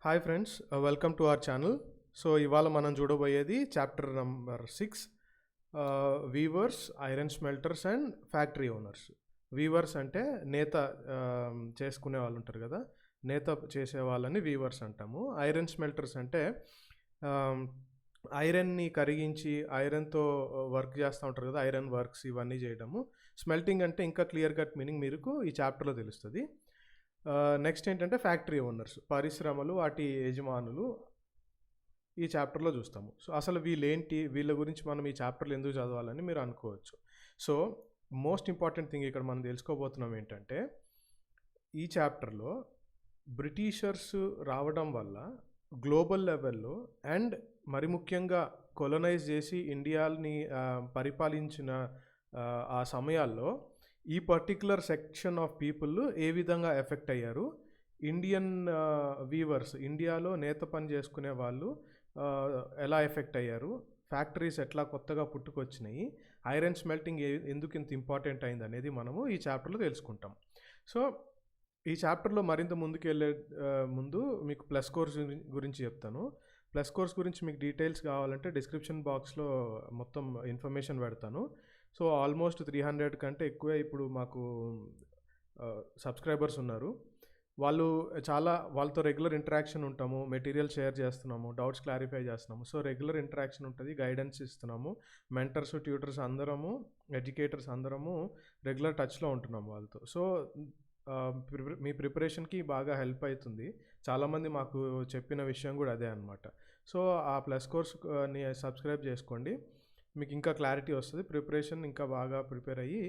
Hi friends, welcome to our channel. So ఇవాళ మనం చూడబోయేది chapter number 6, weavers, iron smelters and factory owners. Weavers అంటే నేత చేసుకునే వాళ్ళు ఉంటారు కదా, నేత చేసే వాళ్ళని వీవర్స్ అంటాము. ఐరన్ స్మెల్టర్స్ అంటే ఐరన్ని కరిగించి ఐరన్తో వర్క్ చేస్తూ ఉంటారు కదా, ఐరన్ వర్క్స్ ఇవన్నీ చేయడము. స్మెల్టింగ్ అంటే ఇంకా క్లియర్ కట్ మీనింగ్ మీకు ఈ చాప్టర్లో తెలుస్తుంది. నెక్స్ట్ ఏంటంటే ఫ్యాక్టరీ ఓనర్స్, పరిశ్రమలు, వాటి యజమానులు ఈ చాప్టర్లో చూస్తాము. సో అసలు వీళ్ళేంటి, వీళ్ళ గురించి మనం ఈ చాప్టర్లు ఎందుకు చదవాలని మీరు అనుకోవచ్చు. సో మోస్ట్ ఇంపార్టెంట్ థింగ్ ఇక్కడ మనం తెలుసుకోబోతున్నాం ఏంటంటే, ఈ చాప్టర్లో బ్రిటిషర్స్ రావడం వల్ల గ్లోబల్ లెవెల్లో అండ్ మరి ముఖ్యంగా కొలనైజ్ చేసి ఇండియాని పరిపాలించిన ఆ సమయాల్లో ఈ పర్టిక్యులర్ సెక్షన్ ఆఫ్ పీపుల్ ఏ విధంగా ఎఫెక్ట్ అయ్యారు, ఇండియన్ వీవర్స్, ఇండియాలో నేత పని చేసుకునే వాళ్ళు ఎలా ఎఫెక్ట్ అయ్యారు, ఫ్యాక్టరీస్ ఎట్లా కొత్తగా పుట్టుకొచ్చినాయి, ఐరన్ స్మెల్టింగ్ ఎందుకు ఇంత ఇంపార్టెంట్ అయింది అనేది మనము ఈ చాప్టర్లో తెలుసుకుంటాం. సో ఈ చాప్టర్లో మరింత ముందుకు వెళ్ళే ముందు మీకు ప్లస్ కోర్స్ గురించి చెప్తాను. ప్లస్ కోర్స్ గురించి మీకు డీటెయిల్స్ కావాలంటే డిస్క్రిప్షన్ బాక్స్లో మొత్తం ఇన్ఫర్మేషన్ పెడతాను. సో ఆల్మోస్ట్ 300 కంటే ఎక్కువే ఇప్పుడు మాకు సబ్స్క్రైబర్స్ ఉన్నారు. వాళ్ళతో రెగ్యులర్ ఇంటరాక్షన్ ఉంటాము, మెటీరియల్ షేర్ చేస్తున్నాము, డౌట్స్ క్లారిఫై చేస్తున్నాము. సో రెగ్యులర్ ఇంటరాక్షన్ ఉంటుంది, గైడెన్స్ ఇస్తున్నాము. మెంటర్స్, ట్యూటర్స్ అందరము, ఎడ్యుకేటర్స్ అందరము రెగ్యులర్ టచ్లో ఉంటున్నాము వాళ్ళతో. సో మీ ప్రిపరేషన్కి బాగా హెల్ప్ అవుతుంది. చాలామంది మాకు చెప్పిన విషయం కూడా అదే అనమాట. సో ఆ ప్లస్ కోర్స్ని సబ్స్క్రైబ్ చేసుకోండి, మీకు ఇంకా క్లారిటీ వస్తుంది, ప్రిపరేషన్ ఇంకా బాగా ప్రిపేర్ అయ్యి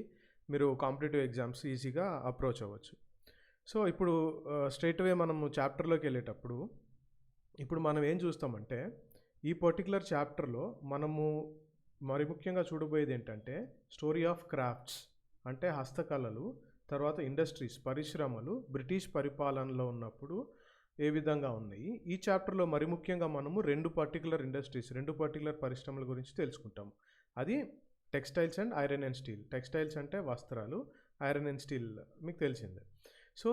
మీరు కాంపిటేటివ్ ఎగ్జామ్స్ ఈజీగా అప్రోచ్ అవ్వచ్చు. సో ఇప్పుడు స్ట్రైట్ అవే మనము చాప్టర్లోకి వెళ్ళేటప్పుడు ఇప్పుడు మనం ఏం చూస్తామంటే, ఈ పర్టికులర్ చాప్టర్లో మనము మరి ముఖ్యంగా చూడబోయేది ఏంటంటే స్టోరీ ఆఫ్ క్రాఫ్ట్స్, అంటే హస్తకళలు, తర్వాత ఇండస్ట్రీస్, పరిశ్రమలు బ్రిటిష్ పరిపాలనలో ఉన్నప్పుడు ఏ విధంగా ఉన్నాయి. ఈ చాప్టర్లో మరి ముఖ్యంగా మనము రెండు పర్టికులర్ పరిశ్రమల గురించి తెలుసుకుంటాము. అది textiles and iron and steel. Textiles అంటే వస్త్రాలు, ఐరన్ అండ్ స్టీల్ మీకు తెలిసిందే. సో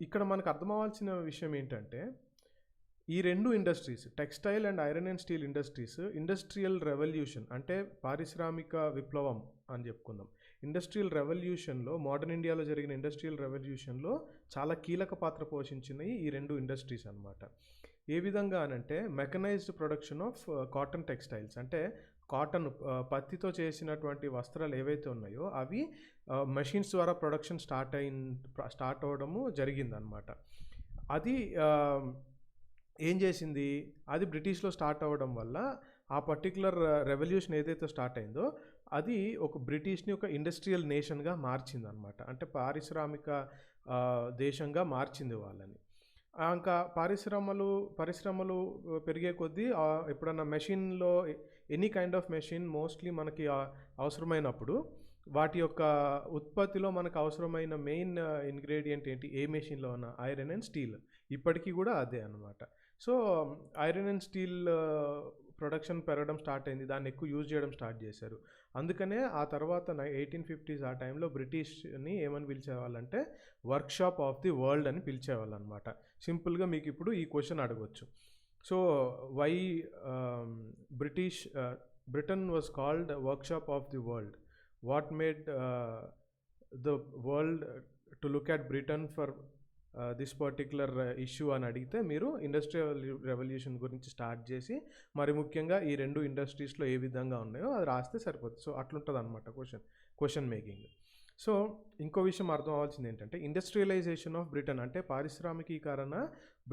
ఇక్కడ మనకు అర్థమవ్వాల్సిన విషయం ఏంటంటే, ఈ రెండు industries, textile and iron and steel industries, industrial revolution అంటే పారిశ్రామిక విప్లవం అని చెప్పుకుందాం. ఇండస్ట్రియల్ రెవల్యూషన్లో, మోడర్న్ ఇండియాలో జరిగిన ఇండస్ట్రియల్ రెవల్యూషన్లో చాలా కీలక పాత్ర పోషించినవి ఈ రెండు ఇండస్ట్రీస్ అన్నమాట. ఏ విధంగా అనంటే, mechanised production of cotton textiles, అంటే కాటన్, పత్తితో చేసినటువంటి వస్త్రాలు ఏవైతే ఉన్నాయో అవి మెషిన్స్ ద్వారా ప్రొడక్షన్ స్టార్ట్ అవ్వడము జరిగిందనమాట. అది ఏం చేసింది, అది బ్రిటిష్లో స్టార్ట్ అవ్వడం వల్ల ఆ పర్టికులర్ రెవల్యూషన్ ఏదైతే స్టార్ట్ అయిందో అది ఒక బ్రిటిష్ని ఒక ఇండస్ట్రియల్ నేషన్గా మార్చింది అనమాట. అంటే పారిశ్రామిక దేశంగా మార్చింది వాళ్ళని. ఇంకా పరిశ్రమలు పెరిగే కొద్దీ ఎప్పుడన్నా మెషిన్లో any kind of machine mostly మనకి అవసరమైనప్పుడు వాటి యొక్క ఉత్పత్తిలో మనకు అవసరమైన మెయిన్ ఇంగ్రీడియంట్ ఏంటి, ఏ మెషిన్లో ఉన్న ఐరన్ అండ్ స్టీల్. ఇప్పటికీ కూడా అదే అనమాట. So iron and steel production పెరగడం స్టార్ట్ అయింది, దాన్ని ఎక్కువ యూజ్ చేయడం స్టార్ట్ చేశారు. అందుకనే ఆ తర్వాత 1850s ఆ టైంలో బ్రిటిష్ని ఏమని పిలిచేవాళ్ళంటే వర్క్షాప్ ఆఫ్ ది వరల్డ్ అని పిలిచేవాళ్ళు అనమాట. సింపుల్గా మీకు ఇప్పుడు ఈ క్వశ్చన్ అడగవచ్చు. So why Britain was called workshop of the world, what made the world to look at Britain for this particular issue అని అడిగితే మీరు ఇండస్ట్రియల్ రెవల్యూషన్ గురించి స్టార్ట్ చేసి మరి ముఖ్యంగా ఈ రెండు ఇండస్ట్రీస్లో ఏ విధంగా ఉన్నాయో అది రాస్తే సరిపోతుంది. సో అట్లుంటుంది అనమాట క్వశ్చన్ మేకింగ్. సో ఇంకో విషయం అర్థం అవ్వాల్సింది ఏంటంటే, ఇండస్ట్రియలైజేషన్ ఆఫ్ బ్రిటన్ అంటే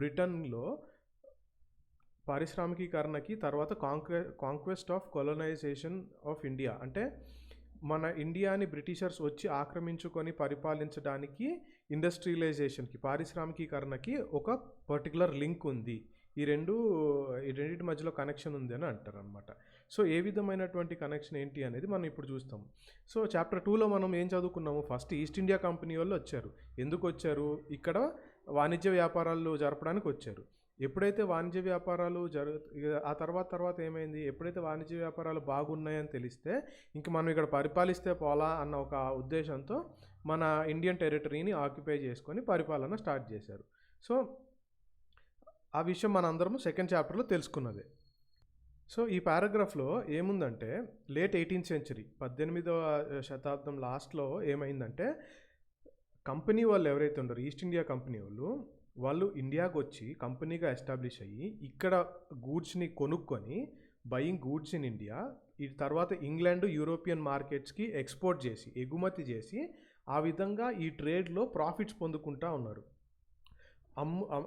బ్రిటన్లో పారిశ్రామికీకరణకి తర్వాత conquest of colonisation of India, అంటే మన ఇండియాని బ్రిటిషర్స్ వచ్చి ఆక్రమించుకొని పరిపాలించడానికి ఇండస్ట్రియలైజేషన్కి, పారిశ్రామికీకరణకి ఒక పర్టికులర్ లింక్ ఉంది. ఈ రెండింటి మధ్యలో కనెక్షన్ ఉంది అని అంటారు అనమాట. సో ఏ విధమైనటువంటి కనెక్షన్ ఏంటి అనేది మనం ఇప్పుడు చూస్తాము. సో చాప్టర్ 2లో మనం ఏం చదువుకున్నాము, ఫస్ట్ ఈస్ట్ ఇండియా కంపెనీ వాళ్ళు వచ్చారు. ఎందుకు వచ్చారు, ఇక్కడ వాణిజ్య వ్యాపారాలు జరపడానికి వచ్చారు. ఎప్పుడైతే వాణిజ్య వ్యాపారాలు ఆ తర్వాత ఏమైంది, ఎప్పుడైతే వాణిజ్య వ్యాపారాలు బాగున్నాయని తెలిస్తే ఇంక మనం ఇక్కడ పరిపాలిస్తే పోలా అన్న ఒక ఉద్దేశంతో మన ఇండియన్ టెరిటరీని ఆక్యుపై చేసుకొని పరిపాలన స్టార్ట్ చేశారు. సో ఆ విషయం మనందరము సెకండ్ చాప్టర్లో తెలుసుకున్నదే. సో ఈ పారాగ్రాఫ్లో ఏముందంటే లేట్ 18th సెంచరీ 18వ శతాబ్దం లాస్ట్లో ఏమైందంటే కంపెనీ వాళ్ళు ఎవరైతే ఉన్నారో ఈస్ట్ ఇండియా కంపెనీ వాళ్ళు ఇండియాకి వచ్చి కంపెనీగా ఎస్టాబ్లిష్ అయ్యి ఇక్కడ గూడ్స్ని కొనుక్కొని బయింగ్ గూడ్స్ ఇన్ ఇండియా, ఈ తర్వాత ఇంగ్లాండ్ యూరోపియన్ మార్కెట్స్కి ఎక్స్పోర్ట్ చేసి ఎగుమతి చేసి ఆ విధంగా ఈ ట్రేడ్లో ప్రాఫిట్స్ పొందుకుంటా ఉన్నారు.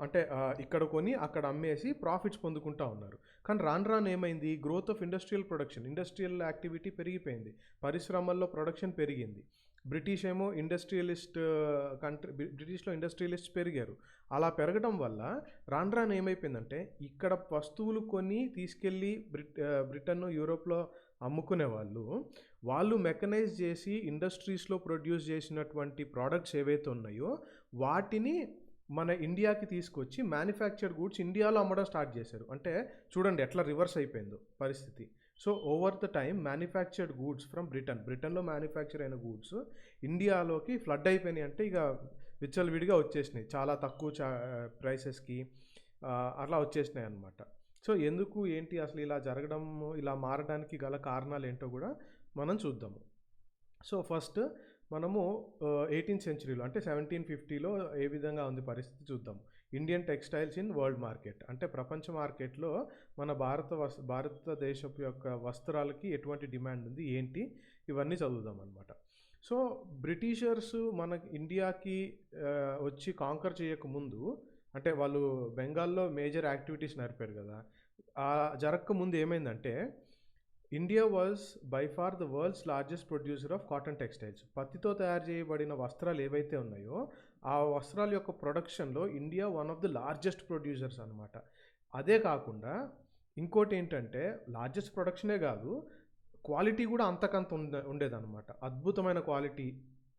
అంటే ఇక్కడ కొని అక్కడ అమ్మేసి ప్రాఫిట్స్ పొందుకుంటా ఉన్నారు. కానీ రాను ఏమైంది, growth of industrial production, industrial activity పెరిగిపోయింది, పరిశ్రమల్లో ప్రొడక్షన్ పెరిగింది. బ్రిటిష్లో ఇండస్ట్రియలిస్ట్ పెరిగారు. అలా పెరగడం వల్ల రాను ఏమైపోయిందంటే ఇక్కడ వస్తువులు కొని తీసుకెళ్ళి బ్రిటన్ యూరోప్లో అమ్ముకునే వాళ్ళు మెకనైజ్ చేసి ఇండస్ట్రీస్లో ప్రొడ్యూస్ చేసినటువంటి ప్రోడక్ట్స్ ఏవైతే ఉన్నాయో వాటిని మన ఇండియాకి తీసుకొచ్చి మ్యానుఫ్యాక్చర్ గూడ్స్ ఇండియాలో అమ్మడం స్టార్ట్ చేశారు. అంటే చూడండి ఎట్లా రివర్స్ అయిపోయిందో పరిస్థితి. So over the time manufactured goods from బ్రిటన్లో మ్యానుఫ్యాక్చర్ అయిన గూడ్స్ ఇండియాలోకి ఫ్లడ్ అయిపోయినాయి. అంటే ఇక విచ్చలవిడిగా వచ్చేసినాయి చాలా తక్కువ ప్రైసెస్కి అట్లా వచ్చేసినాయి అన్నమాట. సో ఎందుకు ఏంటి అసలు ఇలా జరగడం, ఇలా మారడానికి గల కారణాలు ఏంటో కూడా మనం చూద్దాము. సో ఫస్ట్ మనము 18th సెంచరీలో అంటే 1750లో ఏ విధంగా ఉంది పరిస్థితి చూద్దాం. Indian textiles in world market అంటే ప్రపంచ మార్కెట్లో మన భారతదేశపు యొక్క వస్త్రాలకి ఎటువంటి డిమాండ్ ఉంది ఏంటి ఇవన్నీ చదువుదాం అనమాట. సో బ్రిటిషర్స్ మన ఇండియాకి వచ్చి కాంకర్ చేయకముందు, అంటే వాళ్ళు బెంగాల్లో మేజర్ యాక్టివిటీస్ నడిపారు కదా, జరగక ముందు ఏమైందంటే India was by for the world's largest producer of cotton textiles. పత్తితో తయారు చేయబడిన వస్త్రాలు ఏవైతే ఉన్నాయో ఆ వస్త్రాల యొక్క ప్రొడక్షన్లో India one of the largest producers అనమాట. అదే కాకుండా ఇంకోటి ఏంటంటే లార్జెస్ట్ ప్రొడక్షనే కాదు, క్వాలిటీ కూడా అంతకంత ఉండేదన్నమాట. అద్భుతమైన క్వాలిటీ,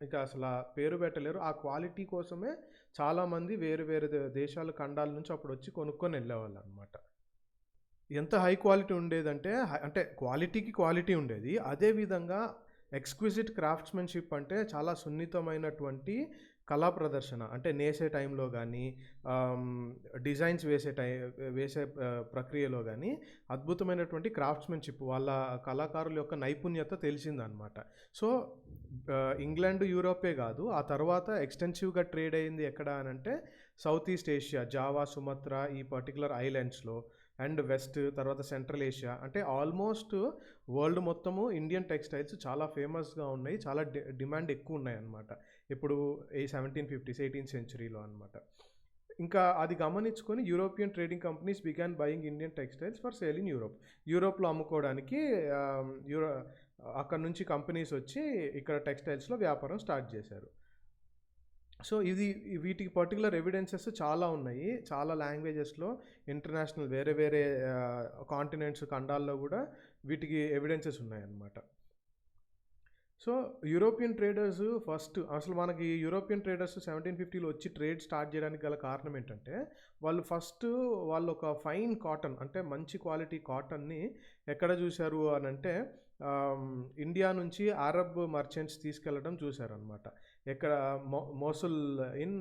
ఇక అసలు పేరు పెట్టలేరు. ఆ క్వాలిటీ కోసమే చాలామంది వేరు వేరు దేశాల ఖండాల నుంచి అప్పుడు వచ్చి కొనుక్కొని వెళ్ళేవాళ్ళు అనమాట. ఎంత హై క్వాలిటీ ఉండేదంటే అంటే క్వాలిటీకి క్వాలిటీ ఉండేది. అదేవిధంగా ఎక్స్క్విజిట్ క్రాఫ్ట్స్మెన్షిప్ అంటే చాలా సున్నితమైనటువంటి కళా ప్రదర్శన, అంటే నేసే టైంలో కానీ డిజైన్స్ వేసే ప్రక్రియలో కానీ అద్భుతమైనటువంటి క్రాఫ్ట్స్మెన్షిప్, వాళ్ళ కళాకారుల యొక్క నైపుణ్యత తెలిసిందనమాట. సో ఇంగ్లాండ్ యూరోపే కాదు, ఆ తర్వాత ఎక్స్టెన్సివ్గా ట్రేడ్ అయింది ఎక్కడ అని అంటే south east Asia, Java, Sumatra, ఈ పర్టికులర్ ఐలాండ్స్లో అండ్ వెస్ట్, తర్వాత సెంట్రల్ ఏషియా, అంటే ఆల్మోస్ట్ వరల్డ్ మొత్తము ఇండియన్ టెక్స్టైల్స్ చాలా ఫేమస్గా ఉన్నాయి, చాలా డిమాండ్ ఎక్కువ ఉన్నాయి అన్నమాట ఇప్పుడు ఈ 1750s 18th సెంచరీలో అనమాట. ఇంకా అది గమనించుకొని European trading companies began buying Indian textiles for sale in యూరోప్లో అమ్ముకోవడానికి అక్కడ నుంచి కంపెనీస్ వచ్చి ఇక్కడ టెక్స్టైల్స్లో వ్యాపారం స్టార్ట్ చేశారు. సో వీటికి పర్టికులర్ ఎవిడెన్సెస్ చాలా ఉన్నాయి, చాలా లాంగ్వేజెస్లో ఇంటర్నేషనల్ వేరే వేరే కాంటినెంట్స్ ఖండాల్లో కూడా వీటికి ఎవిడెన్సెస్ ఉన్నాయన్నమాట. సో యూరోపియన్ ట్రేడర్స్ ఫస్ట్, అసలు మనకి యూరోపియన్ ట్రేడర్స్ 1750లో వచ్చి ట్రేడ్ స్టార్ట్ చేయడానికి గల కారణం ఏంటంటే వాళ్ళు ఒక ఫైన్ కాటన్, అంటే మంచి క్వాలిటీ కాటన్ని ఎక్కడ చూశారు అని అంటే ఇండియా నుంచి అరబ్ మర్చెంట్స్ తీసుకెళ్ళడం చూశారనమాట. ఎక్కడ మోసుల్ ఇన్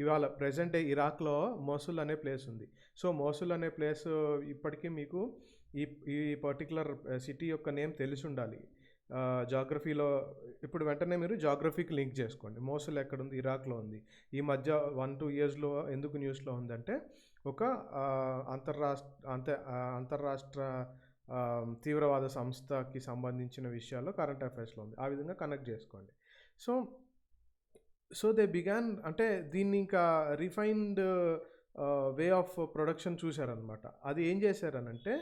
ఇవాళ ప్రజెంట్ ఇరాక్లో మోసుల్ అనే ప్లేస్ ఉంది. సో మోసుల్ అనే ప్లేస్ ఇప్పటికీ మీకు ఈ పర్టికులర్ సిటీ యొక్క నేమ్ తెలిసి ఉండాలి జాగ్రఫీలో. ఇప్పుడు వెంటనే మీరు జాగ్రఫీకి లింక్ చేసుకోండి. మోసుల్ ఎక్కడుంది, ఇరాక్లో ఉంది. ఈ మధ్య 1-2 ఇయర్స్లో ఎందుకు న్యూస్లో ఉందంటే ఒక అంతర్రాష్ట్ర తీవ్రవాద సంస్థకి సంబంధించిన విషయాల్లో కరెంట్ అఫైర్స్లో ఉంది. ఆ విధంగా కనెక్ట్ చేసుకోండి. సో దే బిగాన్, అంటే దీన్ని ఇంకా రిఫైన్డ్ వే ఆఫ్ ప్రొడక్షన్ చూశారనమాట. అది ఏం చేశారనంటే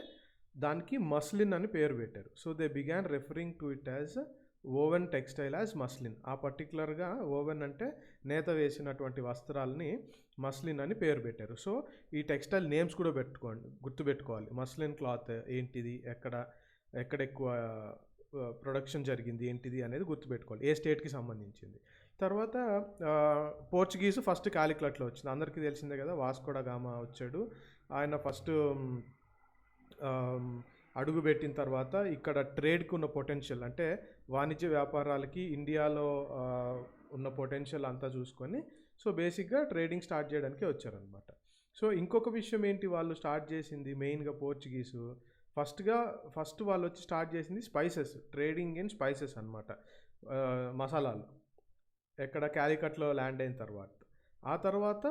దానికి మస్లిన్ అని పేరు పెట్టారు. So they began referring to it as woven textile as muslin. ఆ పర్టికులర్గా ఓవెన్ అంటే నేత వేసినటువంటి వస్త్రాలని మస్లిన్ అని పేరు పెట్టారు. సో ఈ టెక్స్టైల్ నేమ్స్ కూడా గుర్తుపెట్టుకోవాలి. మస్లిన్ క్లాత్ ఏంటిది, ఎక్కడ ఎక్కువ ప్రొడక్షన్ జరిగింది ఏంటిది అనేది గుర్తుపెట్టుకోవాలి, ఏ స్టేట్కి సంబంధించింది. తర్వాత పోర్చుగీస్ ఫస్ట్ కాలికట్లో వచ్చింది, అందరికీ తెలిసిందే కదా. వాస్కో డ గామా వచ్చాడు. ఆయన ఫస్ట్ అడుగు పెట్టిన తర్వాత ఇక్కడ ట్రేడ్కి ఉన్న పొటెన్షియల్, అంటే వాణిజ్య వ్యాపారాలకి ఇండియాలో ఉన్న పొటెన్షియల్ అంతా చూసుకొని సో బేసిక్గా ట్రేడింగ్ స్టార్ట్ చేయడానికి వచ్చారనమాట. సో ఇంకొక విషయం ఏంటి వాళ్ళు స్టార్ట్ చేసింది మెయిన్గా పోర్చుగీసు, ఫస్ట్ వాళ్ళు వచ్చి స్టార్ట్ చేసింది స్పైసెస్, ట్రేడింగ్ ఇన్ స్పైసెస్ అనమాట, మసాలాలు, ఎక్కడ క్యాలికట్లో ల్యాండ్ అయిన తర్వాత. ఆ తర్వాత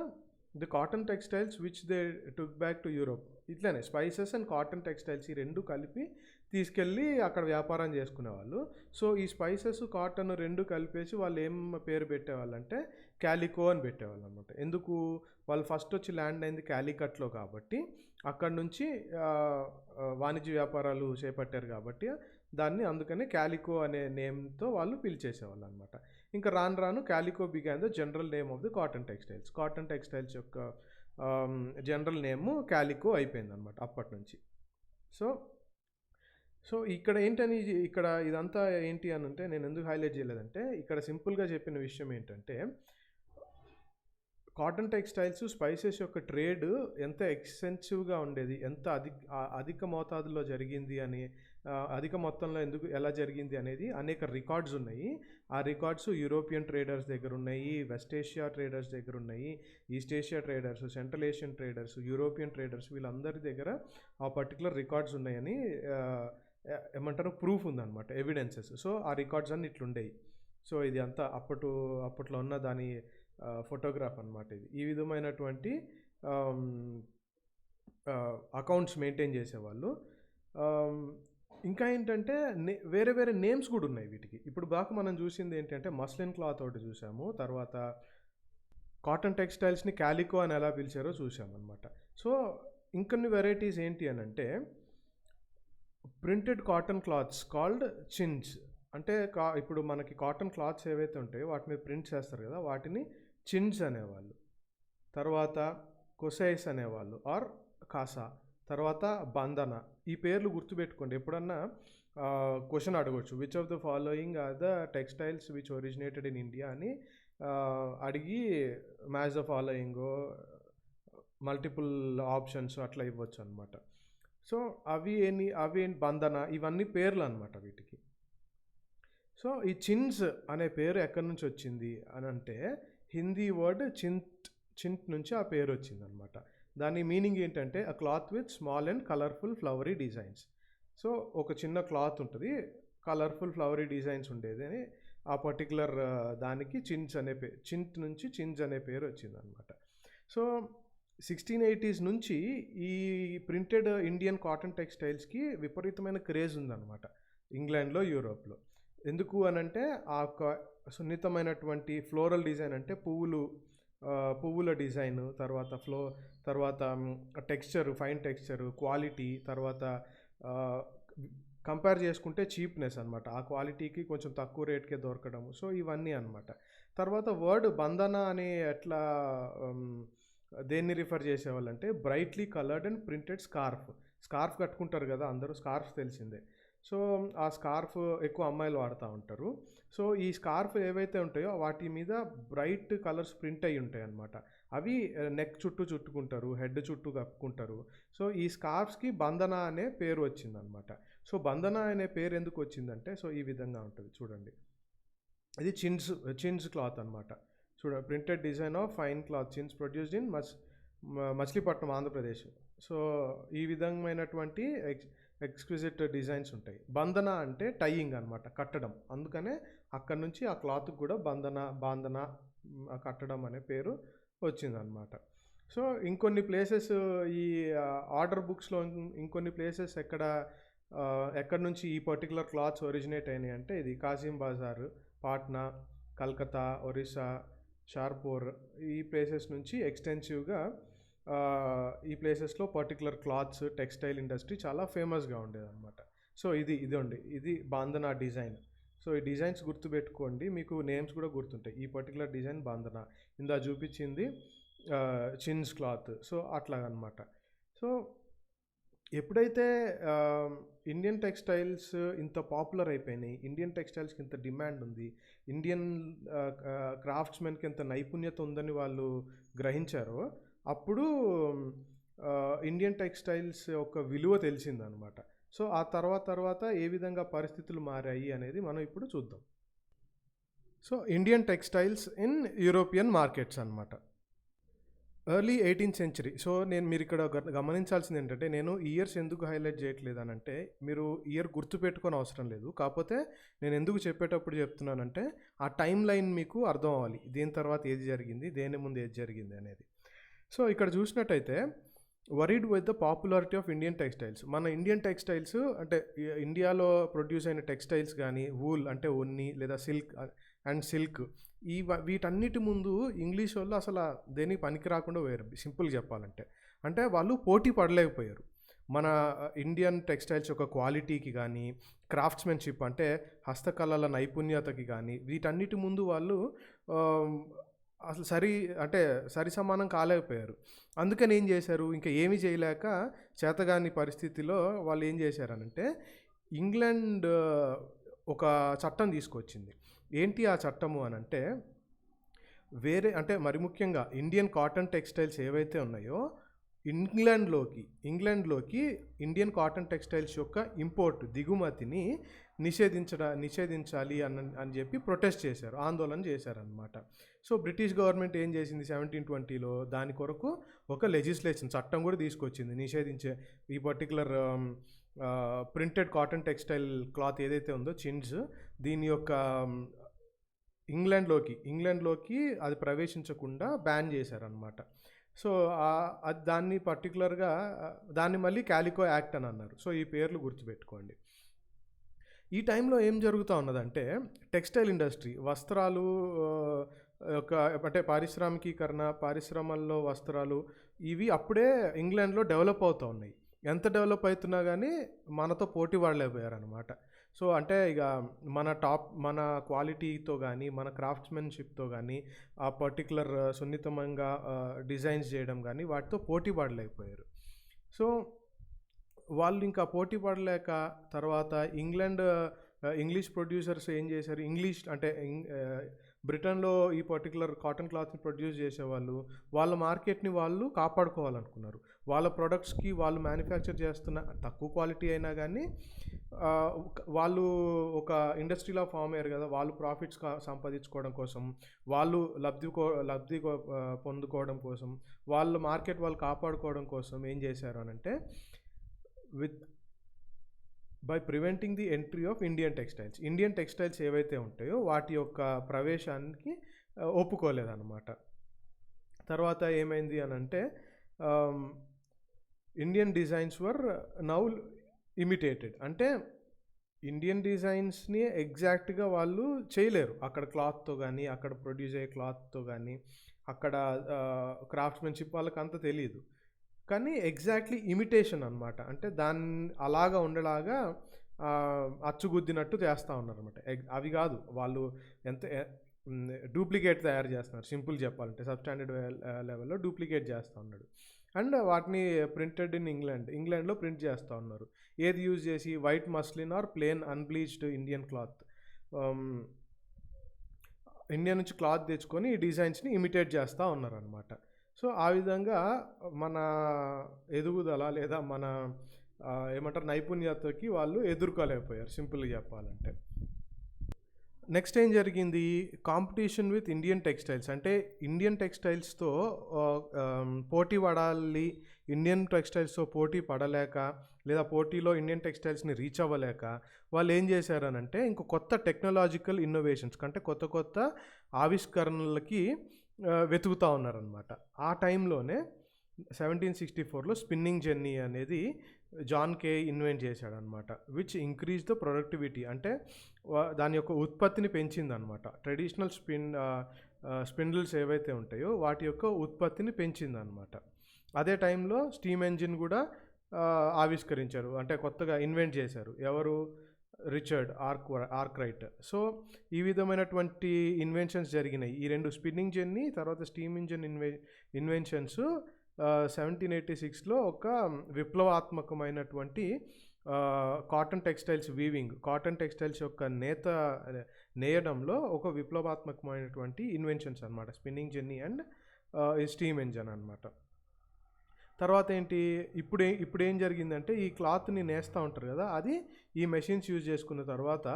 the cotton textiles which they took back to Europe. ఇట్లనే స్పైసెస్ అండ్ కాటన్ టెక్స్టైల్స్ ఈ రెండు కలిపి తీసుకెళ్ళి అక్కడ వ్యాపారం చేసుకునేవాళ్ళు. సో ఈ స్పైసెస్ కాటన్ రెండు కలిపేసి వాళ్ళు ఏం పేరు పెట్టేవాళ్ళు అంటే క్యాలికో అని పెట్టేవాళ్ళు అనమాట. ఎందుకు? వాళ్ళు ఫస్ట్ వచ్చి ల్యాండ్ అయింది క్యాలికట్లో కాబట్టి అక్కడ నుంచి వాణిజ్య వ్యాపారాలు చేపట్టారు కాబట్టి దాన్ని అందుకని క్యాలికో అనే నేమ్తో వాళ్ళు పిలిచేసేవాళ్ళు అనమాట. ఇంకా రాను రాను calico began the general name of the cotton textiles. Cotton textiles యొక్క జనరల్ నేమ్ క్యాలికో అయిపోయింది అనమాట అప్పటి నుంచి. సో ఇక్కడ ఏంటని, ఇక్కడ ఇదంతా ఏంటి అని అంటే నేను ఎందుకు హైలైట్ చేయలేదంటే, ఇక్కడ సింపుల్గా చెప్పిన విషయం ఏంటంటే కాటన్ టెక్స్టైల్స్ స్పైసెస్ యొక్క ట్రేడ్ ఎంత ఎక్స్టెన్సివ్గా ఉండేది, ఎంత అధిక మోతాదులో జరిగింది అని, అధిక మొత్తంలో ఎలా జరిగింది అనేది అనేక రికార్డ్స్ ఉన్నాయి. ఆ రికార్డ్స్ యూరోపియన్ ట్రేడర్స్ దగ్గర ఉన్నాయి, వెస్ట్ ఏషియా ట్రేడర్స్ దగ్గర ఉన్నాయి, east Asia traders, central Asian traders, European traders, వీళ్ళందరి దగ్గర ఆ పర్టికులర్ రికార్డ్స్ ఉన్నాయని ఏమంటారు ప్రూఫ్ ఉందన్నమాట, ఎవిడెన్సెస్. సో ఆ రికార్డ్స్ అన్నీ ఇట్లుండేవి. సో ఇది అంతా అప్పట్లో ఉన్న దాని ఫోటోగ్రాఫ్ అనమాట. ఇది ఈ విధమైనటువంటి అకౌంట్స్ మెయింటైన్ చేసేవాళ్ళు. ఇంకా ఏంటంటే వేరే వేరే నేమ్స్ కూడా ఉన్నాయి వీటికి. ఇప్పుడు బాగా మనం చూసింది ఏంటంటే మస్లిన్ క్లాత్ ఒకటి చూసాము, తర్వాత కాటన్ టెక్స్టైల్స్ని క్యాలికో అని ఎలా పిలిచారో చూసామన్నమాట. సో ఇంకొన్ని వెరైటీస్ ఏంటి అని అంటే printed cotton clothes called chins. అంటే ఇప్పుడు మనకి కాటన్ క్లాత్స్ ఏవైతే ఉంటాయో వాటి మీద ప్రింట్స్ వేస్తారు కదా, వాటిని చిన్స్ అనేవాళ్ళు. తర్వాత కొసైస్ అనేవాళ్ళు ఆర్ కాసా. తర్వాత బంధన. ఈ పేర్లు గుర్తుపెట్టుకోండి. ఎప్పుడన్నా క్వశ్చన్ అడగవచ్చు, which of the following are the textiles which originated in India అని అడిగి match the following multiple options అట్లా ఇవ్వచ్చు అనమాట. సో అవి బంధన, ఇవన్నీ పేర్లు అనమాట వీటికి. సో ఈ చిన్స్ అనే పేరు ఎక్కడి నుంచి వచ్చింది అని అంటే హిందీ వర్డ్ చింట్ నుంచి ఆ పేరు వచ్చింది అనమాట. దాని మీనింగ్ ఏంటంటే a cloth with small and colourful flowery designs. So ఒక చిన్న క్లాత్ ఉంటుంది, కలర్ఫుల్ ఫ్లవరీ డిజైన్స్ ఉండేది అని ఆ పర్టికులర్ దానికి చిన్స్ అనే పేరు, చింట్ నుంచి చిన్స్ అనే పేరు వచ్చింది అనమాట. సో 1680s నుంచి ఈ ప్రింటెడ్ ఇండియన్ కాటన్ టెక్స్టైల్స్కి విపరీతమైన క్రేజ్ ఉందన్నమాట ఇంగ్లాండ్లో, యూరోప్లో. ఎందుకు అనంటే ఆ సున్నితమైనటువంటి ఫ్లోరల్ డిజైన్, అంటే పువ్వుల డిజైన్, తర్వాత టెక్స్చర్, ఫైన్ టెక్స్చర్, క్వాలిటీ, తర్వాత కంపేర్ చేసుకుంటే చీప్నెస్ అనమాట, ఆ క్వాలిటీకి కొంచెం తక్కువ రేట్కే దొరకడం. సో ఇవన్నీ అనమాట. తర్వాత వర్డ్ బంధన అని ఎట్లా దేన్ని రిఫర్ చేసేవాళ్ళంటే brightly coloured and printed scarf కట్టుకుంటారు కదా అందరూ, స్కార్ఫ్ తెలిసిందే. సో ఆ స్కార్ఫ్ ఎక్కువ అమ్మాయిలు వాడుతూ ఉంటారు. సో ఈ స్కార్ఫ్ ఏవైతే ఉంటాయో వాటి మీద బ్రైట్ కలర్స్ ప్రింట్ అయ్యి ఉంటాయి అన్నమాట. అవి నెక్ చుట్టూ చుట్టుకుంటారు, హెడ్ చుట్టూ కప్పుకుంటారు. సో ఈ స్కార్ఫ్స్కి బంధన అనే పేరు వచ్చిందనమాట. సో బంధన అనే పేరు ఎందుకు వచ్చిందంటే, సో ఈ విధంగా ఉంటుంది చూడండి. ఇది చిన్స్ క్లాత్ అనమాట. Printed design of fine cloth chins produced in Machilipatnam, Andhra Pradesh. So ఈ విధమైనటువంటి ఎక్స్క్విజిట్ డిజైన్స్ ఉంటాయి. బంధన అంటే టైయింగ్ అనమాట, కట్టడం. అందుకనే అక్కడ నుంచి ఆ క్లాత్కి కూడా బాంధన కట్టడం అనే పేరు వచ్చిందనమాట. సో ఇంకొన్ని ప్లేసెస్ ఈ ఆర్డర్ బుక్స్లో ఇంకొన్ని ప్లేసెస్ ఎక్కడి నుంచి ఈ పర్టికులర్ క్లాత్స్ ఒరిజినేట్ అయినాయి అంటే ఇది కాసిం బజార్, పాట్నా, కల్కత్తా, ఒరిస్సా, షార్పూర్, ఈ ప్లేసెస్ నుంచి ఎక్స్టెన్సివ్గా ఈ ప్లేసెస్లో పర్టికులర్ క్లాత్స్, టెక్స్టైల్ ఇండస్ట్రీ చాలా ఫేమస్గా ఉండేదన్నమాట. సో ఇది బాంధనా డిజైన్. సో ఈ డిజైన్స్ గుర్తుపెట్టుకోండి, మీకు నేమ్స్ కూడా గుర్తుంటాయి. ఈ పర్టికులర్ డిజైన్ బాంధనా, ఇందా చూపించింది చిన్స్ క్లాత్. సో అట్లాగనమాట. సో ఎప్పుడైతే ఇండియన్ టెక్స్టైల్స్ ఇంత పాపులర్ అయిపోయినాయి, ఇండియన్ టెక్స్టైల్స్కి ఇంత డిమాండ్ ఉంది, ఇండియన్ క్రాఫ్ట్స్మెన్కి ఎంత నైపుణ్యత ఉందని వాళ్ళు గ్రహించారో అప్పుడు ఇండియన్ టెక్స్టైల్స్ యొక్క విలువ తెలిసిందనమాట. సో ఆ తర్వాత ఏ విధంగా పరిస్థితులు మారాయి అనేది మనం ఇప్పుడు చూద్దాం. So Indian textiles in European markets అనమాట. Early 18th century. సో, మీరు ఇక్కడ గమనించాల్సింది ఏంటంటే, నేను ఇయర్స్ ఎందుకు హైలైట్ చేయట్లేదు అనంటే, మీరు ఇయర్ గుర్తుపెట్టుకోని అవసరం లేదు. కాపోతే నేను ఎందుకు చెప్పేటప్పుడు చెప్తున్నానంటే, ఆ టైమ్ లైన్ మీకు అర్థం అవ్వాలి. దీని తర్వాత ఏది జరిగింది, దేని ముందు ఏది జరిగింది అనేది. సో, ఇక్కడ చూసినట్టయితే worried with the popularity of Indian textiles. మన ఇండియన్ టెక్స్టైల్స్ అంటే ఇండియాలో ప్రొడ్యూస్ అయిన టెక్స్టైల్స్ కానీ, వూల్ అంటే ఉన్ని లేదా సిల్క్ అండ్ సిల్క్, వీటన్నిటి ముందు ఇంగ్లీష్ వాళ్ళు అసలు దేనికి పనికి రాకుండా పోయారు, సింపుల్గా చెప్పాలంటే. అంటే వాళ్ళు పోటీ పడలేకపోయారు మన ఇండియన్ టెక్స్టైల్స్ యొక్క క్వాలిటీకి కానీ, క్రాఫ్ట్స్మెన్షిప్ అంటే హస్తకళల నైపుణ్యతకి కానీ, వీటన్నిటి ముందు వాళ్ళు అసలు సరి సమానం కాలేకపోయారు. అందుకని ఏం చేశారు, ఇంకా ఏమీ చేయలేక చేతగాని పరిస్థితిలో వాళ్ళు ఏం చేశారనంటే, ఇంగ్లాండ్ ఒక చట్టం తీసుకొచ్చింది. ఏంటి ఆ చట్టము అనంటే, మరి ముఖ్యంగా ఇండియన్ కాటన్ టెక్స్టైల్స్ ఏవైతే ఉన్నాయో ఇంగ్లాండ్లోకి ఇండియన్ కాటన్ టెక్స్టైల్స్ యొక్క ఇంపోర్ట్ దిగుమతిని నిషేధించాలి అని చెప్పి ప్రొటెస్ట్ చేశారు, ఆందోళన చేశారనమాట. సో బ్రిటిష్ గవర్నమెంట్ ఏం చేసింది 1720లో, దాని కొరకు ఒక లెజిస్లేషన్ చట్టం కూడా తీసుకొచ్చింది నిషేధించే ఈ particular printed cotton textile cloth ఏదైతే ఉందో చిన్స్, దీని యొక్క ఇంగ్లాండ్లోకి అది ప్రవేశించకుండా బ్యాన్ చేశారనమాట. సో దాన్ని పర్టికులర్గా దాన్ని మళ్ళీ క్యాలికో యాక్ట్ అని అన్నారు. సో ఈ పేర్లు గుర్తుపెట్టుకోండి. ఈ టైంలో ఏం జరుగుతూ ఉన్నదంటే, టెక్స్టైల్ ఇండస్ట్రీ, వస్త్రాలు ఒక అంటే పారిశ్రామికీకరణ, పరిశ్రమల్లో వస్త్రాలు, ఇవి అప్పుడే ఇంగ్లాండ్లో డెవలప్ అవుతూ ఉన్నాయి. ఎంత డెవలప్ అవుతున్నా కానీ మనతో పోటీ పడలేకపోయారనమాట. సో అంటే ఇక మన క్వాలిటీతో కానీ, మన క్రాఫ్ట్స్మెన్షిప్తో కానీ, ఆ పర్టికులర్ సున్నితంగా డిజైన్స్ చేయడం కానీ వాటితో పోటీ పడలేకపోయారు. సో వాళ్ళు ఇంకా పోటీ పడలేక తర్వాత ఇంగ్లీష్ ప్రొడ్యూసర్స్ ఏం చేశారు, బ్రిటన్లో ఈ పర్టికులర్ కాటన్ క్లాత్ని ప్రొడ్యూస్ చేసేవాళ్ళు వాళ్ళ మార్కెట్ని వాళ్ళు కాపాడుకోవాలనుకున్నారు. వాళ్ళ ప్రొడక్ట్స్కి వాళ్ళు మ్యానుఫ్యాక్చర్ చేస్తున్న తక్కువ క్వాలిటీ అయినా కానీ వాళ్ళు ఒక ఇండస్ట్రీలో ఫామ్ అయ్యారు కదా, వాళ్ళు ప్రాఫిట్స్ సంపాదించుకోవడం కోసం, వాళ్ళు లబ్ధి పొందుకోవడం కోసం, వాళ్ళ మార్కెట్ వాళ్ళు కాపాడుకోవడం కోసం ఏం చేశారు అనంటే, by preventing the entry of Indian textiles ఏవైతే ఉంటాయో వాటి యొక్క ప్రవేశానికి ఒప్పుకోలేదన్నమాట. తర్వాత ఏమైంది అనంటే, ఇండియన్ డిజైన్స్ వర్ నౌ ఇమిటేటెడ్. అంటే ఇండియన్ డిజైన్స్ని ఎగ్జాక్ట్గా వాళ్ళు చేయలేరు అక్కడ క్లాత్తో కానీ, అక్కడ ప్రొడ్యూస్ అయ్యే క్లాత్తో కానీ, అక్కడ క్రాఫ్ట్స్మెన్షిప్ వాళ్ళకి అంత తెలియదు. కానీ ఎగ్జాక్ట్లీ ఇమిటేషన్ అనమాట. అంటే దాన్ని అలాగా ఉండేలాగా అచ్చుగుద్దినట్టు చేస్తూ ఉన్నారనమాట. అవి కాదు, వాళ్ళు ఎంత డూప్లికేట్ తయారు చేస్తున్నారు, సింపుల్ చెప్పాలంటే సబ్స్టాండర్డ్ లెవెల్లో డూప్లికేట్ చేస్తూ ఉన్నాడు. అండ్ వాటిని ప్రింటెడ్ ఇన్ ఇంగ్లాండ్లో ప్రింట్ చేస్తూ ఉన్నారు. ఏది యూజ్ చేసి, white muslin or plain unbleached Indian cloth, India నుంచి క్లాత్ తెచ్చుకొని ఈ డిజైన్స్ని ఇమిటేట్ చేస్తూ ఉన్నారనమాట. సో ఆ విధంగా మన ఎదుగుదల లేదా మన నైపుణ్యతకి వాళ్ళు ఎదుర్కోలేకపోయారు, సింపుల్గా చెప్పాలంటే. నెక్స్ట్ ఏం జరిగింది, కాంపిటీషన్ విత్ ఇండియన్ టెక్స్టైల్స్. అంటే ఇండియన్ టెక్స్టైల్స్తో పోటీ పడాలి, ఇండియన్ టెక్స్టైల్స్తో పోటీ పడలేక లేదా పోటీలో ఇండియన్ టెక్స్టైల్స్ని రీచ్ అవ్వలేక వాళ్ళు ఏం చేశారనంటే, ఇంకో కొత్త టెక్నాలజికల్ ఇన్నోవేషన్స్ కంటే కొత్త ఆవిష్కరణలకి వెతుకుతూ ఉన్నారనమాట. ఆ టైంలోనే 1764లో స్పిన్నింగ్ జెన్నీ అనేది జాన్ కే ఇన్వెంట్ చేశాడనమాట. విచ్ ఇంక్రీజ్ ద ప్రొడక్టివిటీ, అంటే దాని యొక్క ఉత్పత్తిని పెంచిందనమాట. ట్రెడిషనల్ స్పిన్డిల్స్ ఏవైతే ఉంటాయో వాటి యొక్క ఉత్పత్తిని పెంచిందనమాట. అదే టైంలో స్టీమ్ ఇంజిన్ కూడా ఆవిష్కరించారు, అంటే కొత్తగా ఇన్వెంట్ చేశారు. ఎవరు, రిచర్డ్ ఆర్క్రైట్. సో ఈ విధమైనటువంటి ఇన్వెన్షన్స్ జరిగినాయి. ఈ రెండు, స్పిన్నింగ్ జెన్ని తర్వాత స్టీమ్ ఇంజిన్ ఇన్వెన్షన్స్ 1786లో ఒక విప్లవాత్మకమైనటువంటి cotton textiles weaving, cotton textiles యొక్క నేయడంలో ఒక విప్లవాత్మకమైనటువంటి ఇన్వెన్షన్స్ అనమాట, spinning jenny and steam engine అనమాట. తర్వాత ఏంటి, ఇప్పుడు ఏం జరిగిందంటే, ఈ క్లాత్ని నేస్తూ ఉంటారు కదా, అది ఈ మెషిన్స్ యూజ్ చేసుకున్న తర్వాత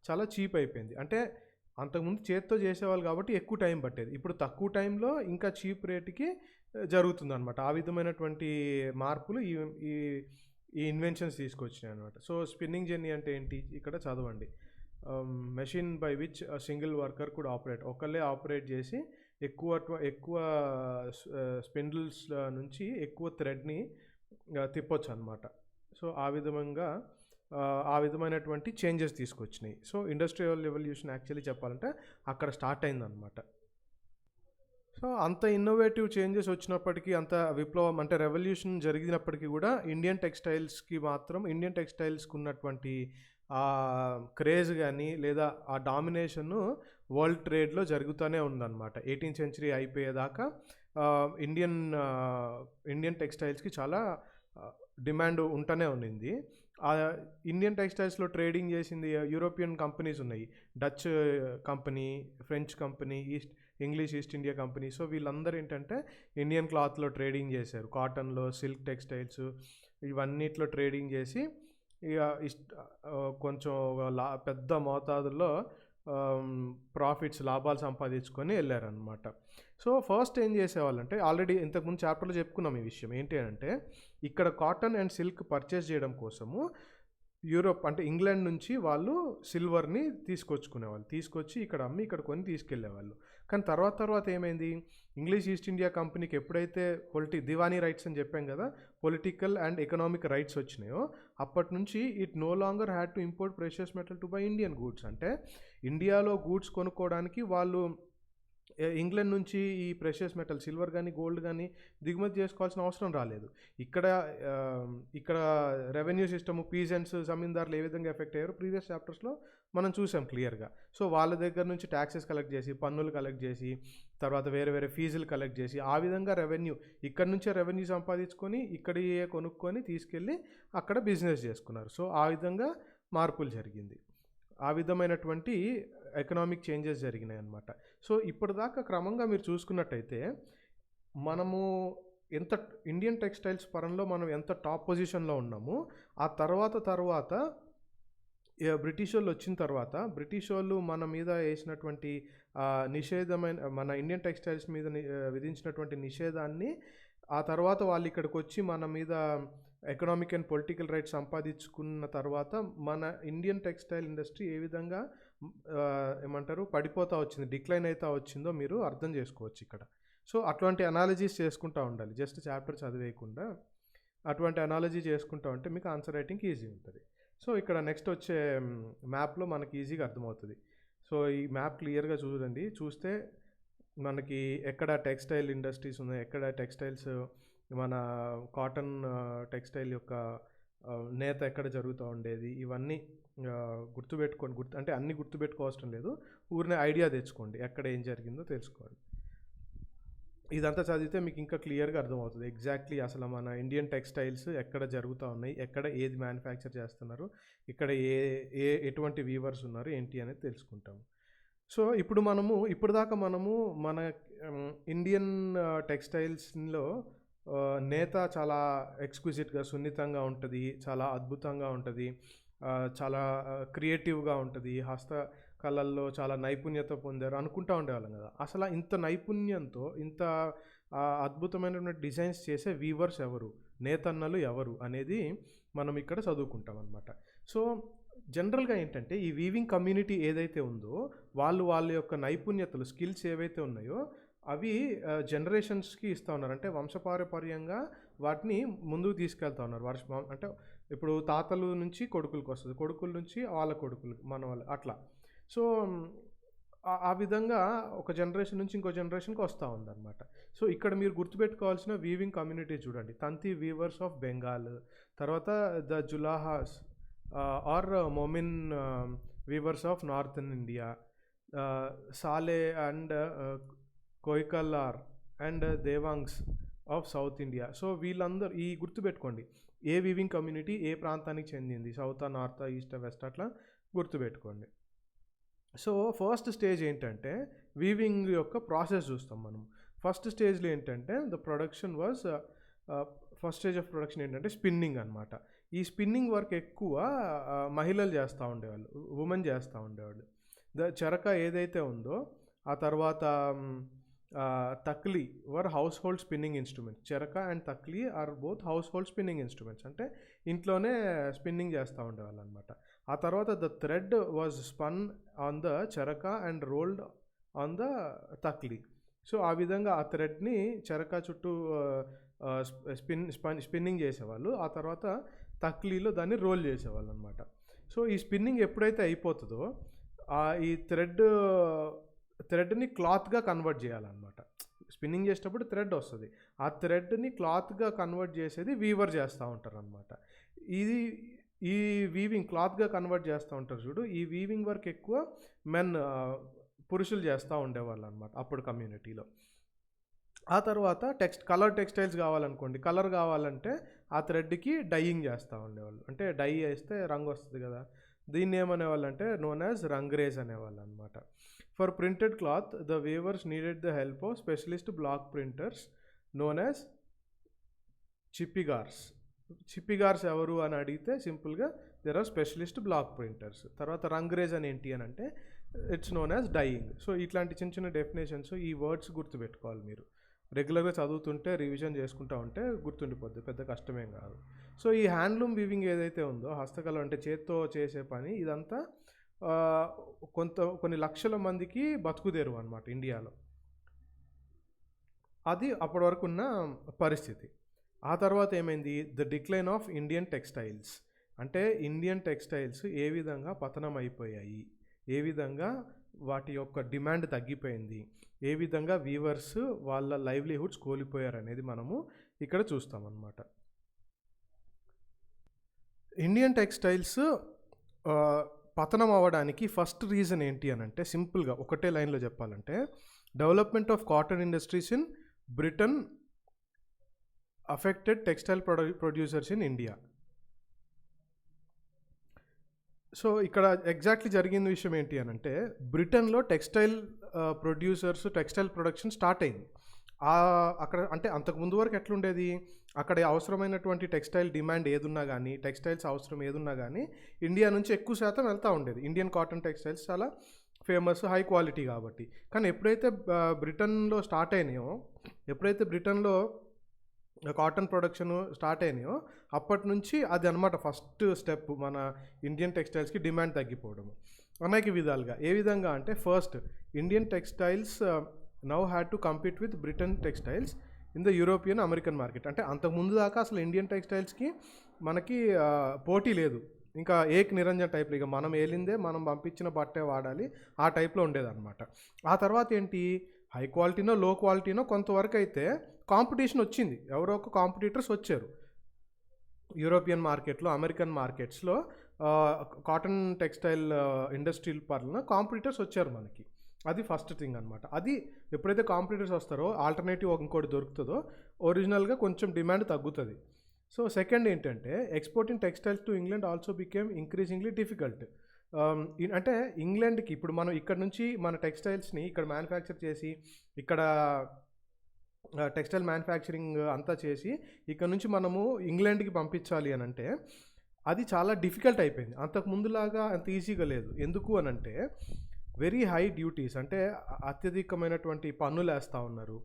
చాలా చీప్ అయిపోయింది. అంటే అంతకుముందు చేత్తో చేసేవాళ్ళు కాబట్టి ఎక్కువ టైం పట్టేది. ఇప్పుడు తక్కువ టైంలో ఇంకా చీప్ రేట్‌కి జరుగుతుందనమాట. ఆ విధమైనటువంటి మార్పులు ఈ ఈ ఈ ఇన్వెన్షన్స్ తీసుకొచ్చినాయనమాట. సో, స్పిన్నింగ్ జెన్నీ అంటే ఏంటి? ఇక్కడ చదవండి. Machine by which single worker could operate. ఒకళ్ళే ఆపరేట్ చేసి ఎక్కువ స్పిన్డిల్స్ నుంచి ఎక్కువ థ్రెడ్‌ని తిప్పొచ్చనమాట. సో, ఆ విధమైనటువంటి చేంజెస్ తీసుకొచ్చినాయి. సో, ఇండస్ట్రియల్ రెవల్యూషన్ యాక్చువల్లీ చెప్పాలంటే అక్కడ స్టార్ట్ అయిందనమాట. సో, అంత ఇన్నోవేటివ్ చేంజెస్ వచ్చినప్పటికీ, అంత విప్లవం అంటే రెవల్యూషన్ జరిగినప్పటికీ కూడా ఇండియన్ టెక్స్టైల్స్‌కి ఉన్నటువంటి క్రేజ్ గానీ, లేదా ఆ డామినేషను వరల్డ్ ట్రేడ్‌లో జరుగుతూనే ఉందన్నమాట. 18th సెంచరీ అయిపోయేదాకా ఇండియన్ టెక్స్టైల్స్‌కి చాలా డిమాండ్ ఉంటూనే ఉండింది. ఇండియన్ టెక్స్టైల్స్‌లో ట్రేడింగ్ చేసింది యూరోపియన్ కంపెనీస్ ఉన్నాయి. Dutch company, French company, English east India company. So, వీళ్ళందరూ ఏంటంటే ఇండియన్ క్లాత్‌లో ట్రేడింగ్ చేశారు. కాటన్‌లో, సిల్క్ టెక్స్టైల్స్ ఇవన్నిట్లో ట్రేడింగ్ చేసి ఇక కొంచెం పెద్ద మోతాదుల్లో లాభాలు సంపాదించుకొని వెళ్ళారనమాట. సో, ఫస్ట్ ఏం చేసేవాళ్ళంటే, ఆల్రెడీ ఇంతకుముందు చాప్టర్లో చెప్పుకున్నాం ఈ విషయం. ఏంటి అంటే, ఇక్కడ కాటన్ అండ్ సిల్క్ పర్చేస్ చేయడం కోసము యూరోప్ అంటే ఇంగ్లాండ్ నుంచి వాళ్ళు సిల్వర్ని తీసుకొచ్చి ఇక్కడ అమ్మి ఇక్కడ కొని తీసుకెళ్లేవాళ్ళు. కానీ తర్వాత ఏమైంది, ఇంగ్లీష్ ఈస్ట్ ఇండియా కంపెనీకి ఎప్పుడైతే దివానీ రైట్స్ అని చెప్పాం కదా, పొలిటికల్ అండ్ ఎకనామిక్ రైట్స్ వచ్చినాయో, అప్పటి నుంచి it no longer had to import precious metal to buy Indian goods. అంటే ఇండియాలో గూడ్స్ కొనుక్కోవడానికి వాళ్ళు ఇంగ్లాండ్ నుంచి ఈ ప్రెషియస్ మెటల్ సిల్వర్ కానీ గోల్డ్ కానీ దిగుమతి చేసుకోవాల్సిన అవసరం రాలేదు. ఇక్కడ రెవెన్యూ సిస్టమ్, పీజెంట్స్, జమీందారులు ఏ విధంగా ఎఫెక్ట్ అయ్యారో ప్రీవియస్ చాప్టర్స్లో మనం చూసాం క్లియర్గా. సో, వాళ్ళ దగ్గర నుంచి ట్యాక్సెస్ కలెక్ట్ చేసి, పన్నులు కలెక్ట్ చేసి, తర్వాత వేరే ఫీజులు కలెక్ట్ చేసి, ఆ విధంగా ఇక్కడ నుంచే రెవెన్యూ సంపాదించుకొని ఇక్కడియే కొనుక్కొని తీసుకెళ్ళి అక్కడ బిజినెస్ చేసుకున్నారు. సో, ఆ విధంగా మార్పులు జరిగింది. ఆ విధమైనటువంటి ఎకనామిక్ చేంజెస్ జరిగినాయి అన్నమాట. సో, ఇప్పటిదాకా క్రమంగా మీరు చూసుకున్నట్టయితే మనము ఇండియన్ టెక్స్టైల్స్ పరంలో మనం ఎంత టాప్ పొజిషన్లో ఉన్నాము. ఆ తర్వాత బ్రిటిష్ వాళ్ళు వచ్చిన తర్వాత బ్రిటిష్ వాళ్ళు మన మీద వేసినటువంటి మన ఇండియన్ టెక్స్టైల్స్ మీద విధించినటువంటి నిషేధాన్ని ఆ తర్వాత వాళ్ళు ఇక్కడికి వచ్చి మన మీద ఎకనామిక్ అండ్ పొలిటికల్ రైట్స్ సంపాదించుకున్న తర్వాత మన ఇండియన్ టెక్స్టైల్ ఇండస్ట్రీ ఏ విధంగా పడిపోతూ వచ్చింది, డిక్లైన్ అవుతూ వచ్చిందో మీరు అర్థం చేసుకోవచ్చు ఇక్కడ. సో, అటువంటి అనాలజీస్ చేసుకుంటూ ఉండాలి. జస్ట్ చాప్టర్ చదివేయకుండా అటువంటి అనాలజీ చేసుకుంటూ ఉంటే మీకు ఆన్సర్ రైటింగ్ ఈజీ ఉంటుంది. సో, ఇక్కడ నెక్స్ట్ వచ్చే మ్యాప్లో మనకి ఈజీగా అర్థమవుతుంది. సో, ఈ మ్యాప్ క్లియర్గా చూడండి. చూస్తే మనకి ఎక్కడ టెక్స్టైల్ ఇండస్ట్రీస్ ఉన్నాయి, ఎక్కడ టెక్స్టైల్స్ మన కాటన్ టెక్స్టైల్ యొక్క నేత ఎక్కడ జరుగుతూ ఉండేది, ఇవన్నీ గుర్తుపెట్టుకోండి. అంటే అన్నీ గుర్తుపెట్టుకోవడం లేదు, ఊరినే ఐడియా తెచ్చుకోండి, ఎక్కడ ఏం జరిగిందో తెలుసుకోండి. ఇదంతా చదివితే మీకు ఇంకా క్లియర్గా అర్థమవుతుంది ఎగ్జాక్ట్లీ అసలు మన ఇండియన్ టెక్స్టైల్స్ ఎక్కడ జరుగుతూ ఉన్నాయి, ఎక్కడ ఏది మ్యానుఫ్యాక్చర్ చేస్తున్నారు, ఇక్కడ ఎటువంటి వీవర్స్ ఉన్నారు ఏంటి అనేది తెలుసుకుంటాము. సో, ఇప్పటిదాకా మనము మన ఇండియన్ టెక్స్టైల్స్లో నేత చాలా ఎక్స్క్విజిట్గా, సున్నితంగా ఉంటుంది, చాలా అద్భుతంగా ఉంటుంది, చాలా క్రియేటివ్గా ఉంటుంది, హస్తకళల్లో చాలా నైపుణ్యత పొందారు అనుకుంటూ ఉండేవాళ్ళం కదా. అసలు ఇంత నైపుణ్యంతో ఇంత అద్భుతమైనటువంటి డిజైన్స్ చేసే వీవర్స్ ఎవరు, నేతన్నలు ఎవరు అనేది మనం ఇక్కడ చదువుకుంటాం అన్నమాట. సో, జనరల్గా ఏంటంటే ఈ వీవింగ్ కమ్యూనిటీ ఏదైతే ఉందో వాళ్ళ యొక్క నైపుణ్యతలు, స్కిల్స్ ఏవైతే ఉన్నాయో అవి జనరేషన్స్కి ఇస్తూ ఉన్నారు. అంటే వంశపారపర్యంగా వాటిని ముందుకు తీసుకెళ్తా ఉన్నారు. అంటే ఇప్పుడు తాతలు నుంచి కొడుకులకు వస్తుంది, కొడుకుల నుంచి వాళ్ళ కొడుకులు, మన వాళ్ళు, అట్లా. సో, ఆ విధంగా ఒక జనరేషన్ నుంచి ఇంకో జనరేషన్కి వస్తూ ఉందన్నమాట. సో, ఇక్కడ మీరు గుర్తుపెట్టుకోవాల్సిన వీవింగ్ కమ్యూనిటీ చూడండి. తంతి వీవర్స్ ఆఫ్ బెంగాల్, తర్వాత the julahas or momin weavers of northern India, sale and kaikollar and devangs of south India. So, వీళ్ళందరూ గుర్తుపెట్టుకోండి, ఏ వీవింగ్ కమ్యూనిటీ ఏ ప్రాంతానికి చెందింది, సౌతా, నార్తా, ఈస్ట్, వెస్ట్, అట్లా గుర్తుపెట్టుకోండి. సో, ఫస్ట్ స్టేజ్ ఏంటంటే వీవింగ్ యొక్క ప్రాసెస్ చూస్తాం మనం. ఫస్ట్ స్టేజ్లో ఏంటంటే ఫస్ట్ స్టేజ్ ఆఫ్ ప్రొడక్షన్ ఏంటంటే స్పిన్నింగ్ అనమాట. ఈ స్పిన్నింగ్ వర్క్ ఎక్కువ మహిళలు చేస్తూ ఉండేవాళ్ళు, ఉమెన్ చేస్తూ ఉండేవాళ్ళు. చెరక ఏదైతే ఉందో ఆ తర్వాత takli were household spinning instruments. Charkha and takli are both household spinning instruments, అంటే ఇంట్లోనే స్పిన్నింగ్ చేస్తూ ఉండేవాళ్ళు అనమాట. ఆ తర్వాత the thread was spun on the charkha and rolled on the takli. So ఆ విధంగా ఆ థ్రెడ్ని చెరక చుట్టూ స్పిన్నింగ్ చేసేవాళ్ళు. ఆ తర్వాత తక్లీలో దాన్ని రోల్ చేసేవాళ్ళు అనమాట. సో ఈ స్పిన్నింగ్ ఎప్పుడైతే అయిపోతుందో ఈ థ్రెడ్ని క్లాత్గా కన్వర్ట్ చేయాలన్నమాట. స్పిన్నింగ్ చేసేటప్పుడు థ్రెడ్ వస్తుంది, ఆ థ్రెడ్ని క్లాత్గా కన్వర్ట్ చేసేది వీవర్ చేస్తూ ఉంటారు అనమాట. ఈ వీవింగ్ క్లాత్గా కన్వర్ట్ చేస్తూ ఉంటారు చూడు, ఈ వీవింగ్ వర్క్ ఎక్కువ పురుషులు చేస్తూ ఉండేవాళ్ళు అనమాట అప్పుడు కమ్యూనిటీలో. ఆ తర్వాత కలర్ టెక్స్టైల్స్ కావాలనుకోండి, కలర్ కావాలంటే ఆ థ్రెడ్కి డైయింగ్ చేస్తూ ఉండేవాళ్ళు. అంటే డై వేస్తే రంగు వస్తుంది కదా, దీన్ని ఏమనేవాళ్ళు అంటే నోన్ యాజ్ రంగ్రేజ్ అనేవాళ్ళు అనమాట. For printed cloth the weavers needed the help of specialist block printers known as chhipigars. Chhipigars ఎవరు అని అడిగితే సింపుల్గా there are specialist block printers. తర్వాత రంగ్రేజ్ అని ఏంటి అని అంటే it's known as dyeing. So ఇట్లాంటి చిన్న చిన్న డెఫినేషన్స్, ఈ వర్డ్స్ గుర్తుపెట్టుకోవాలి మీరు. రెగ్యులర్గా చదువుతుంటే రివిజన్ చేసుకుంటూ ఉంటే గుర్తుండిపోద్ది, పెద్ద కష్టమేం కాదు. సో ఈ హ్యాండ్లూమ్ వీవింగ్ ఏదైతే ఉందో, హస్తకళ అంటే చేత్తో చేసే పని, ఇదంతా కొన్ని లక్షల మందికి బతుకుదేరు అనమాట ఇండియాలో. అది అప్పటి వరకు ఉన్న పరిస్థితి. ఆ తర్వాత ఏమైంది, the decline of Indian textiles. అంటే ఇండియన్ టెక్స్టైల్స్ ఏ విధంగా పతనం అయిపోయాయి, ఏ విధంగా వాటి యొక్క డిమాండ్ తగ్గిపోయింది, ఏ విధంగా వీవర్స్ వాళ్ళ లైవ్లీహుడ్స్ కోల్పోయారు అనేది మనము ఇక్కడ చూస్తామన్నమాట. ఇండియన్ టెక్స్టైల్స్ పతనం అవ్వడానికి ఫస్ట్ రీజన్ ఏంటి అని అంటే, సింపుల్గా ఒకటే లైన్లో చెప్పాలంటే, development of cotton industries in Britain affected textile producers in India. So ఇక్కడ ఎగ్జాక్ట్లీ జరిగిన విషయం ఏంటి అని అంటే, బ్రిటన్లో టెక్స్టైల్ ప్రొడక్షన్ స్టార్ట్ అయింది. అక్కడ అంటే అంతకుముందు వరకు ఎట్లుండేది, అక్కడ అవసరమైనటువంటి టెక్స్టైల్ డిమాండ్ ఏదున్నా కానీ, టెక్స్టైల్స్ అవసరం ఏదున్నా కానీ ఇండియా నుంచి ఎక్కువ శాతం వెళ్తూ ఉండేది. ఇండియన్ కాటన్ టెక్స్టైల్స్ చాలా ఫేమస్, హై క్వాలిటీ కాబట్టి. కానీ ఎప్పుడైతే బ్రిటన్లో స్టార్ట్ అయినాయో, ఎప్పుడైతే బ్రిటన్లో కాటన్ ప్రొడక్షన్ స్టార్ట్ అయినాయో, అప్పటి నుంచి అది అనమాట ఫస్ట్ స్టెప్ మన ఇండియన్ టెక్స్టైల్స్కి డిమాండ్ తగ్గిపోవడము అనేక విధాలుగా. ఏ విధంగా అంటే, first Indian textiles now had to compete with Britain textiles in the European American market. అంటే అంతకుముందు దాకా అసలు ఇండియన్ టెక్స్టైల్స్కి మనకి పోటీ లేదు, ఇంకా ఏక్ నిరంజన్ టైప్లో, ఇక మనం ఏలిందే మనం పంపించిన బట్టే వాడాలి, ఆ టైప్లో ఉండేదన్నమాట. ఆ తర్వాత ఏంటి, హై క్వాలిటీనో లో క్వాలిటీనో కొంతవరకు అయితే కాంపిటీషన్ వచ్చింది, ఎవరో ఒక కాంపిటీటర్స్ వచ్చారు యూరోపియన్ మార్కెట్లో, అమెరికన్ మార్కెట్స్లో కాటన్ టెక్స్టైల్ ఇండస్ట్రీ పర్లన కాంపిటీటర్స్ వచ్చారు మనకి. అది ఫస్ట్ థింగ్ అనమాట. అది ఎప్పుడైతే కాంపిటీటర్స్ వస్తారో, ఆల్టర్నేటివ్ ఇంకోటి దొరుకుతుందో, ఒరిజినల్గా కొంచెం డిమాండ్ తగ్గుతుంది. సో సెకండ్ ఏంటంటే, exporting textiles to England also became increasingly difficult. అంటే ఇంగ్లాండ్కి ఇప్పుడు మనం ఇక్కడ నుంచి మన టెక్స్టైల్స్ని ఇక్కడ మ్యానుఫ్యాక్చర్ చేసి, ఇక్కడ టెక్స్టైల్ మ్యానుఫ్యాక్చరింగ్ అంతా చేసి ఇక్కడ నుంచి మనము ఇంగ్లాండ్కి పంపించాలి అని అంటే అది చాలా డిఫికల్ట్ అయిపోయింది. అంతకు ముందులాగా అంత ఈజీగా లేదు. ఎందుకు అని అంటే, వెరీ హై డ్యూటీస్, అంటే అత్యధికమైనటువంటి పన్నులు వేస్తూ ఉన్నారు.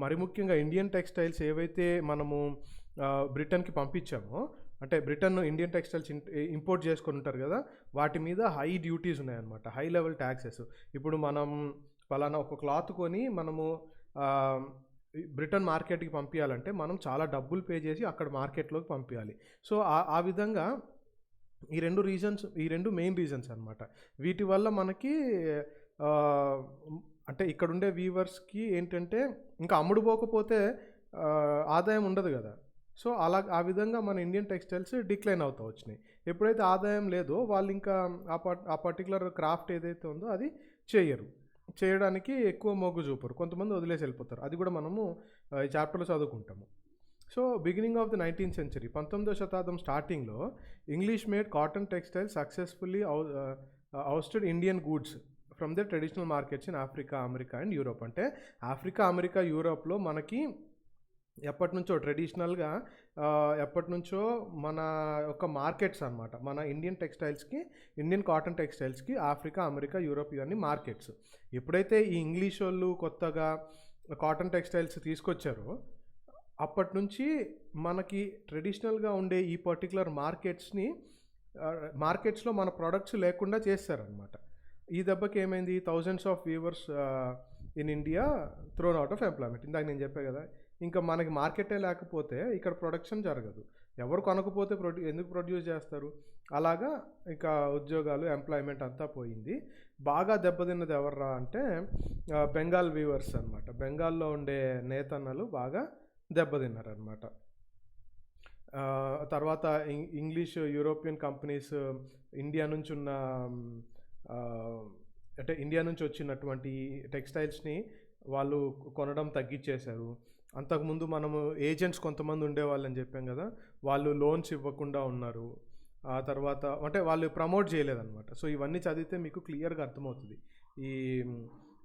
మరి ముఖ్యంగా ఇండియన్ టెక్స్టైల్స్ ఏవైతే మనము బ్రిటన్కి పంపించామో, అంటే బ్రిటన్ ఇండియన్ టెక్స్టైల్స్ ఇంపోర్ట్ చేసుకొని ఉంటారు కదా, వాటి మీద హై డ్యూటీస్ ఉన్నాయన్నమాట, హై లెవెల్ ట్యాక్సెస్. ఇప్పుడు మనం పలానా ఒక క్లాత్ కొని మనము బ్రిటన్ మార్కెట్కి పంపించాలంటే మనం చాలా డబ్బులు పే చేసి అక్కడ మార్కెట్లోకి పంపించాలి. సో ఆ విధంగా ఈ రెండు మెయిన్ రీజన్స్ అనమాట. వీటి వల్ల మనకి అంటే ఇక్కడుండే వీవర్స్కి ఏంటంటే ఇంకా అమ్ముడు పోకపోతే ఆదాయం ఉండదు కదా. సో ఆ విధంగా మన ఇండియన్ టెక్స్టైల్స్ డిక్లైన్ అవుతూ వచ్చినాయి. ఎప్పుడైతే ఆదాయం లేదో వాళ్ళు ఇంకా ఆ పర్టికులర్ క్రాఫ్ట్ ఏదైతే ఉందో అది చేయడానికి ఎక్కువ మొగ్గు చూపరు, కొంతమంది వదిలేసి వెళ్ళిపోతారు. అది కూడా మనము ఈ చాప్టర్లో చదువుకుంటాము. So beginning of the 19th century, 19వ శతాబ్దం స్టార్టింగ్లో English made cotton textile successfully ousted Indian goods from the traditional markets in Africa, America and Europe. అంటే ఆఫ్రికా, అమెరికా, యూరోప్లో మనకి ఎప్పటినుంచో ట్రెడిషనల్‌గా ఎప్పటినుంచో మన యొక్క మార్కెట్స్ అనమాట. మన ఇండియన్ టెక్స్‌టైల్స్‌కి, ఇండియన్ కాటన్ టెక్స్‌టైల్స్‌కి ఆఫ్రికా, అమెరికా, యూరోప్ ఇవన్నీ మార్కెట్స్. ఎప్పుడైతే ఈ ఇంగ్లీషోళ్ళు కొత్తగా కాటన్ టెక్స్‌టైల్స్ తీసుకొచ్చారో, అప్పటినుంచి మనకి ట్రెడిషనల్‌గా ఉండే ఈ పర్టిక్యులర్ మార్కెట్స్‌లో మన ప్రొడక్ట్స్ లేకుండా చేసేసారనమాట. ఈ దెబ్బకి ఏమైంది, thousands of weavers in India thrown out of employment. ఇందాక నేను చెప్పా కదా! ఇంకా మనకి మార్కెటే లేకపోతే ఇక్కడ ప్రొడక్షన్ జరగదు. ఎవరు కొనకపోతే ఎందుకు ప్రొడ్యూస్ చేస్తారు? అలాగా ఇక ఉద్యోగాలు, ఎంప్లాయ్‌మెంట్ అంతా పోయింది. బాగా దెబ్బతిన్నది ఎవర్రా అంటే బెంగాల్ వీవర్స్ అనమాట. బెంగాల్‌లో ఉండే నేతన్నలు బాగా దెబ్బతిన్నారనమాట. తర్వాత ఇంగ్లీష్, యూరోపియన్ కంపెనీస్ ఇండియా నుంచి ఉన్న అంటే ఇండియా నుంచి వచ్చినటువంటి టెక్స్టైల్స్ని వాళ్ళు కొనడం తగ్గించేశారు. అంతకుముందు మనము ఏజెంట్స్ కొంతమంది ఉండేవాళ్ళని చెప్పాం కదా, వాళ్ళు లోన్స్ ఇవ్వకుండా ఉన్నారు. ఆ తర్వాత అంటే వాళ్ళు ప్రమోట్ చేయలేదన్నమాట. సో ఇవన్నీ చదివితే మీకు క్లియర్గా అర్థమవుతుంది. ఈ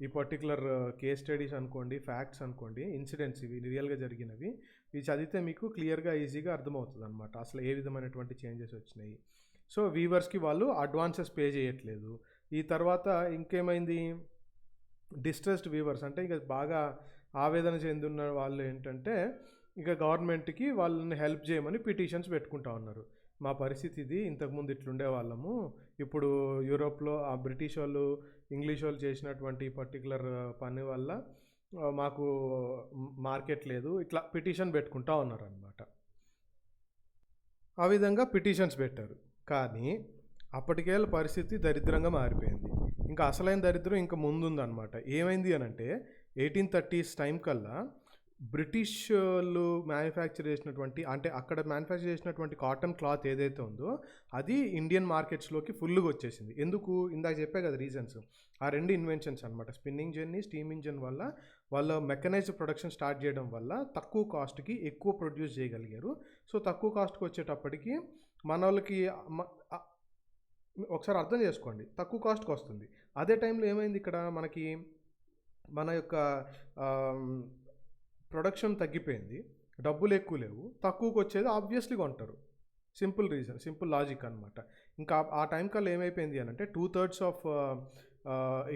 ఈ పర్టికులర్ కేస్ స్టడీస్ అనుకోండి, ఫ్యాక్ట్స్ అనుకోండి, ఇన్సిడెంట్స్ ఇవి రియల్గా జరిగినవి, ఇవి చదివితే మీకు క్లియర్గా ఈజీగా అర్థమవుతుంది అనమాట అసలు ఏ విధమైనటువంటి చేంజెస్ వచ్చినాయి. సో వీవర్స్కి వాళ్ళు అడ్వాన్సెస్ పే చేయట్లేదు. ఈ తర్వాత ఇంకేమైంది, డిస్ట్రెస్డ్ వీవర్స్ అంటే ఇక బాగా ఆవేదన చెందున్న వాళ్ళు ఏంటంటే ఇక గవర్నమెంట్కి వాళ్ళని హెల్ప్ చేయమని పిటిషన్స్ పెట్టుకుంటా ఉన్నారు. మా పరిస్థితి ఇది, ఇంతకుముందు ఇట్లుండే వాళ్ళము, ఇప్పుడు యూరోప్లో ఆ బ్రిటిష్ వాళ్ళు, ఇంగ్లీష్ వాళ్ళు చేసినటువంటి పర్టికులర్ పని వల్ల మాకు మార్కెట్ లేదు, ఇట్లా పిటిషన్ పెట్టుకుంటా ఉన్నారు అనమాట. ఆ విధంగా పిటిషన్స్ పెట్టారు. కానీ అప్పటికేళ్ళ పరిస్థితి దరిద్రంగా మారిపోయింది. ఇంకా అసలైన దరిద్రం ఇంకా ముందుందనమాట. ఏమైంది అని అంటే 1830s టైం కల్లా బ్రిటిష్ వాళ్ళు మ్యానుఫ్యాక్చర్ చేసినటువంటి, అంటే అక్కడ మ్యానుఫ్యాక్చర్ చేసినటువంటి కాటన్ క్లాత్ ఏదైతే ఉందో అది ఇండియన్ మార్కెట్స్లోకి ఫుల్గా వచ్చేసింది. ఎందుకు? ఇందాక చెప్పే కదా రీజన్స్. ఆ రెండు ఇన్వెన్షన్స్ అనమాట, స్పిన్నింగ్ జెన్ని, స్టీమ్ ఇంజన్ వల్ల, వాళ్ళ మెకనైజ్డ్ ప్రొడక్షన్ స్టార్ట్ చేయడం వల్ల తక్కువ కాస్ట్కి ఎక్కువ ప్రొడ్యూస్ చేయగలిగారు. సో తక్కువ కాస్ట్కి వచ్చేటప్పటికి మన వాళ్ళకి ఒకసారి అర్థం చేసుకోండి, తక్కువ కాస్ట్కి వస్తుంది. అదే టైంలో ఏమైంది, ఇక్కడ మనకి మన యొక్క ప్రొడక్షన్ తగ్గిపోయింది, డబ్బులు ఎక్కువ లేవు, తక్కువకి వచ్చేది ఆబ్వియస్లీ కొంటారు. సింపుల్ రీజన్, సింపుల్ లాజిక్ అనమాట. ఇంకా ఆ టైం కల్లా ఏమైపోయింది అని అంటే 2/3 ఆఫ్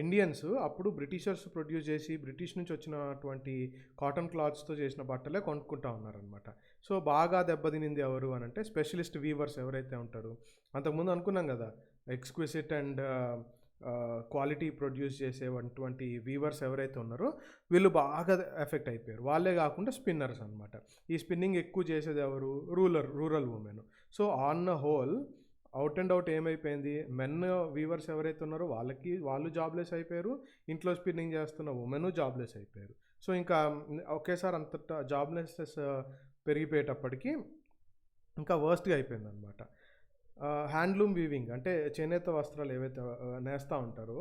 ఇండియన్స్ అప్పుడు బ్రిటిషర్స్ ప్రొడ్యూస్ చేసి బ్రిటిష్ నుంచి వచ్చినటువంటి కాటన్ క్లాత్స్తో చేసిన బట్టలే కొనుక్కుంటా ఉన్నారనమాట. సో బాగా దెబ్బతినింది ఎవరు అని అంటే స్పెషలిస్ట్ వీవర్స్ ఎవరైతే ఉంటారో, అంతకుముందు అనుకున్నాం కదా ఎక్స్క్విజిట్ అండ్ క్వాలిటీ ప్రొడ్యూస్ చేసేటువంటి వీవర్స్ ఎవరైతే ఉన్నారో వీళ్ళు బాగా ఎఫెక్ట్ అయిపోయారు. వాళ్ళే కాకుండా స్పిన్నర్స్ అనమాట. ఈ స్పిన్నింగ్ ఎక్కువ చేసేది ఎవరు? Rural women. So on whole out and out ఏమైపోయింది, మెన్ వీవర్స్ ఎవరైతే ఉన్నారో వాళ్ళు జాబ్లెస్ అయిపోయారు, ఇంట్లో స్పిన్నింగ్ చేస్తున్న ఉమెన్ జాబ్లెస్ అయిపోయారు. సో ఇంకా ఒకేసారి అంతటా జాబ్లెస్నెస్ పెరిగిపోయేటప్పటికి ఇంకా వర్స్ట్గా అయిపోయింది అనమాట. హ్యాండ్లూమ్ వీవింగ్ అంటే చేనేత వస్త్రాలు ఏవైతే నేస్తూ ఉంటారో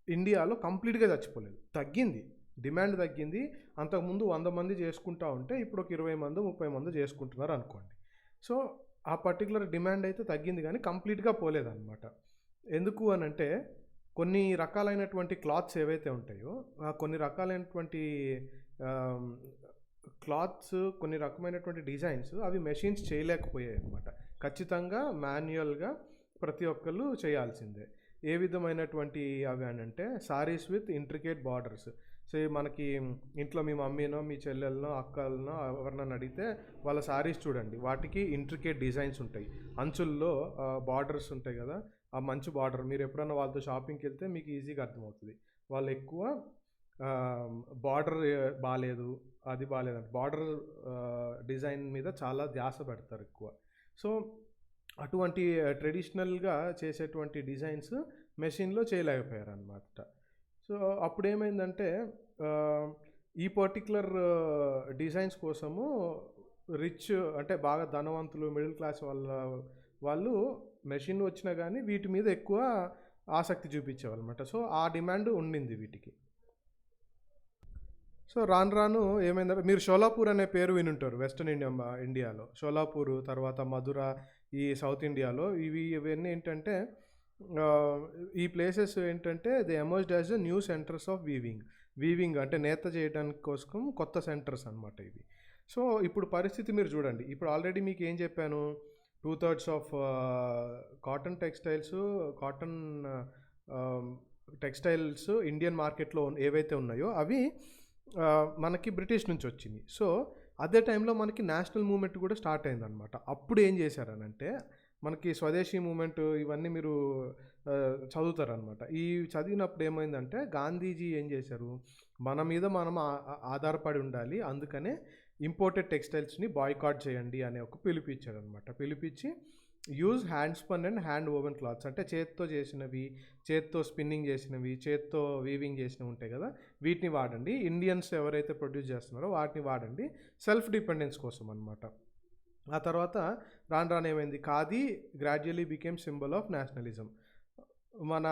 ఇండియాలో కంప్లీట్గా చచ్చిపోలేదు, తగ్గింది, డిమాండ్ తగ్గింది. అంతకుముందు 100 మంది చేసుకుంటా ఉంటే ఇప్పుడు ఒక 20 మంది 30 మంది చేసుకుంటున్నారు అనుకోండి. సో ఆ పర్టికులర్ డిమాండ్ అయితే తగ్గింది కానీ కంప్లీట్గా పోలేదన్నమాట. ఎందుకు అని అంటే కొన్ని రకాలైనటువంటి క్లాత్స్ ఏవైతే ఉంటాయో కొన్ని రకాలైనటువంటి క్లాత్స్, కొన్ని రకమైనటువంటి డిజైన్స్ అవి మెషిన్స్ చేయలేకపోయాయి అనమాట. ఖచ్చితంగా మాన్యువల్గా ప్రతి ఒక్కళ్ళు చేయాల్సిందే. ఏ విధమైనటువంటి అవి అని అంటే saris with intricate borders. So మనకి ఇంట్లో మీ మమ్మీనో మీ చెల్లెలనో అక్కలనో ఎవరినైనా అడిగితే వాళ్ళ సారీస్ చూడండి, వాటికి ఇంట్రికేట్ డిజైన్స్ ఉంటాయి, అంచుల్లో బార్డర్స్ ఉంటాయి కదా, ఆ మంచి బార్డర్. మీరు ఎప్పుడన్నా వాళ్ళతో షాపింగ్కి వెళ్తే మీకు ఈజీగా అర్థమవుతుంది. వాళ్ళు ఎక్కువ బార్డర్ బాగాలేదు, అది బాగాలేదంట, బార్డర్ డిజైన్ మీద చాలా ధ్యాస పెడతారు ఎక్కువ. సో అటువంటి ట్రెడిషనల్గా చేసేటువంటి డిజైన్స్ మెషిన్లో చేయలేకపోయారు అన్నమాట. సో అప్పుడు ఏమైందంటే ఈ పర్టిక్యులర్ డిజైన్స్ కోసము రిచ్ అంటే బాగా ధనవంతులు, మిడిల్ క్లాస్ వాళ్ళు మెషిన్ వచ్చినా కానీ వీటి మీద ఎక్కువ ఆసక్తి చూపించేవాళ్ళు అనమాట. సో ఆ డిమాండ్ ఉండింది వీటికి. సో రాను రాను ఏమైందంటే మీరు షోలాపూర్ అనే పేరు వినుంటారు వెస్టర్న్ ఇండియాలో. షోలాపూర్, తర్వాత మధుర, ఈ సౌత్ ఇండియాలో ఇవన్నీ ఏంటంటే ఈ ప్లేసెస్ ఏంటంటే they emerged as new centres of weaving. Weaving అంటే నేత చేయడానికి కోసం కొత్త సెంటర్స్ అనమాట ఇవి. సో ఇప్పుడు పరిస్థితి మీరు చూడండి, ఇప్పుడు ఆల్రెడీ మీకు ఏం చెప్పాను, 2/3 of cotton textiles cotton textiles Indian మార్కెట్లో ఏవైతే ఉన్నాయో అవి మనకి బ్రిటిష్ నుంచి వచ్చింది. సో అదే టైంలో మనకి నేషనల్ మూమెంట్ కూడా స్టార్ట్ అయిందనమాట. అప్పుడు ఏం చేశారనంటే మనకి స్వదేశీ మూమెంట్ ఇవన్నీ మీరు చదువుతారనమాట. ఈ చదివినప్పుడు ఏమైందంటే గాంధీజీ ఏం చేశారు, మన మీద మనం ఆధారపడి ఉండాలి, అందుకనే ఇంపోర్టెడ్ టెక్స్టైల్స్ని బాయ్కాట్ చేయండి అనే ఒక పిలిపించాడనమాట. పిలిపించి use hand spun and hand woven clothes, అంటే చేత్తో చేసినవి, చేత్తో స్పిన్నింగ్ చేసినవి, చేత్తో వీవింగ్ చేసినవి ఉంటాయి కదా, వీటిని వాడండి. ఇండియన్స్ ఎవరైతే ప్రొడ్యూస్ చేస్తున్నారో వాటిని వాడండి, సెల్ఫ్ డిపెండెన్స్ కోసం అనమాట. ఆ తర్వాత రాను రాను ఏమైంది, khadi gradually became symbol of nationalism. మన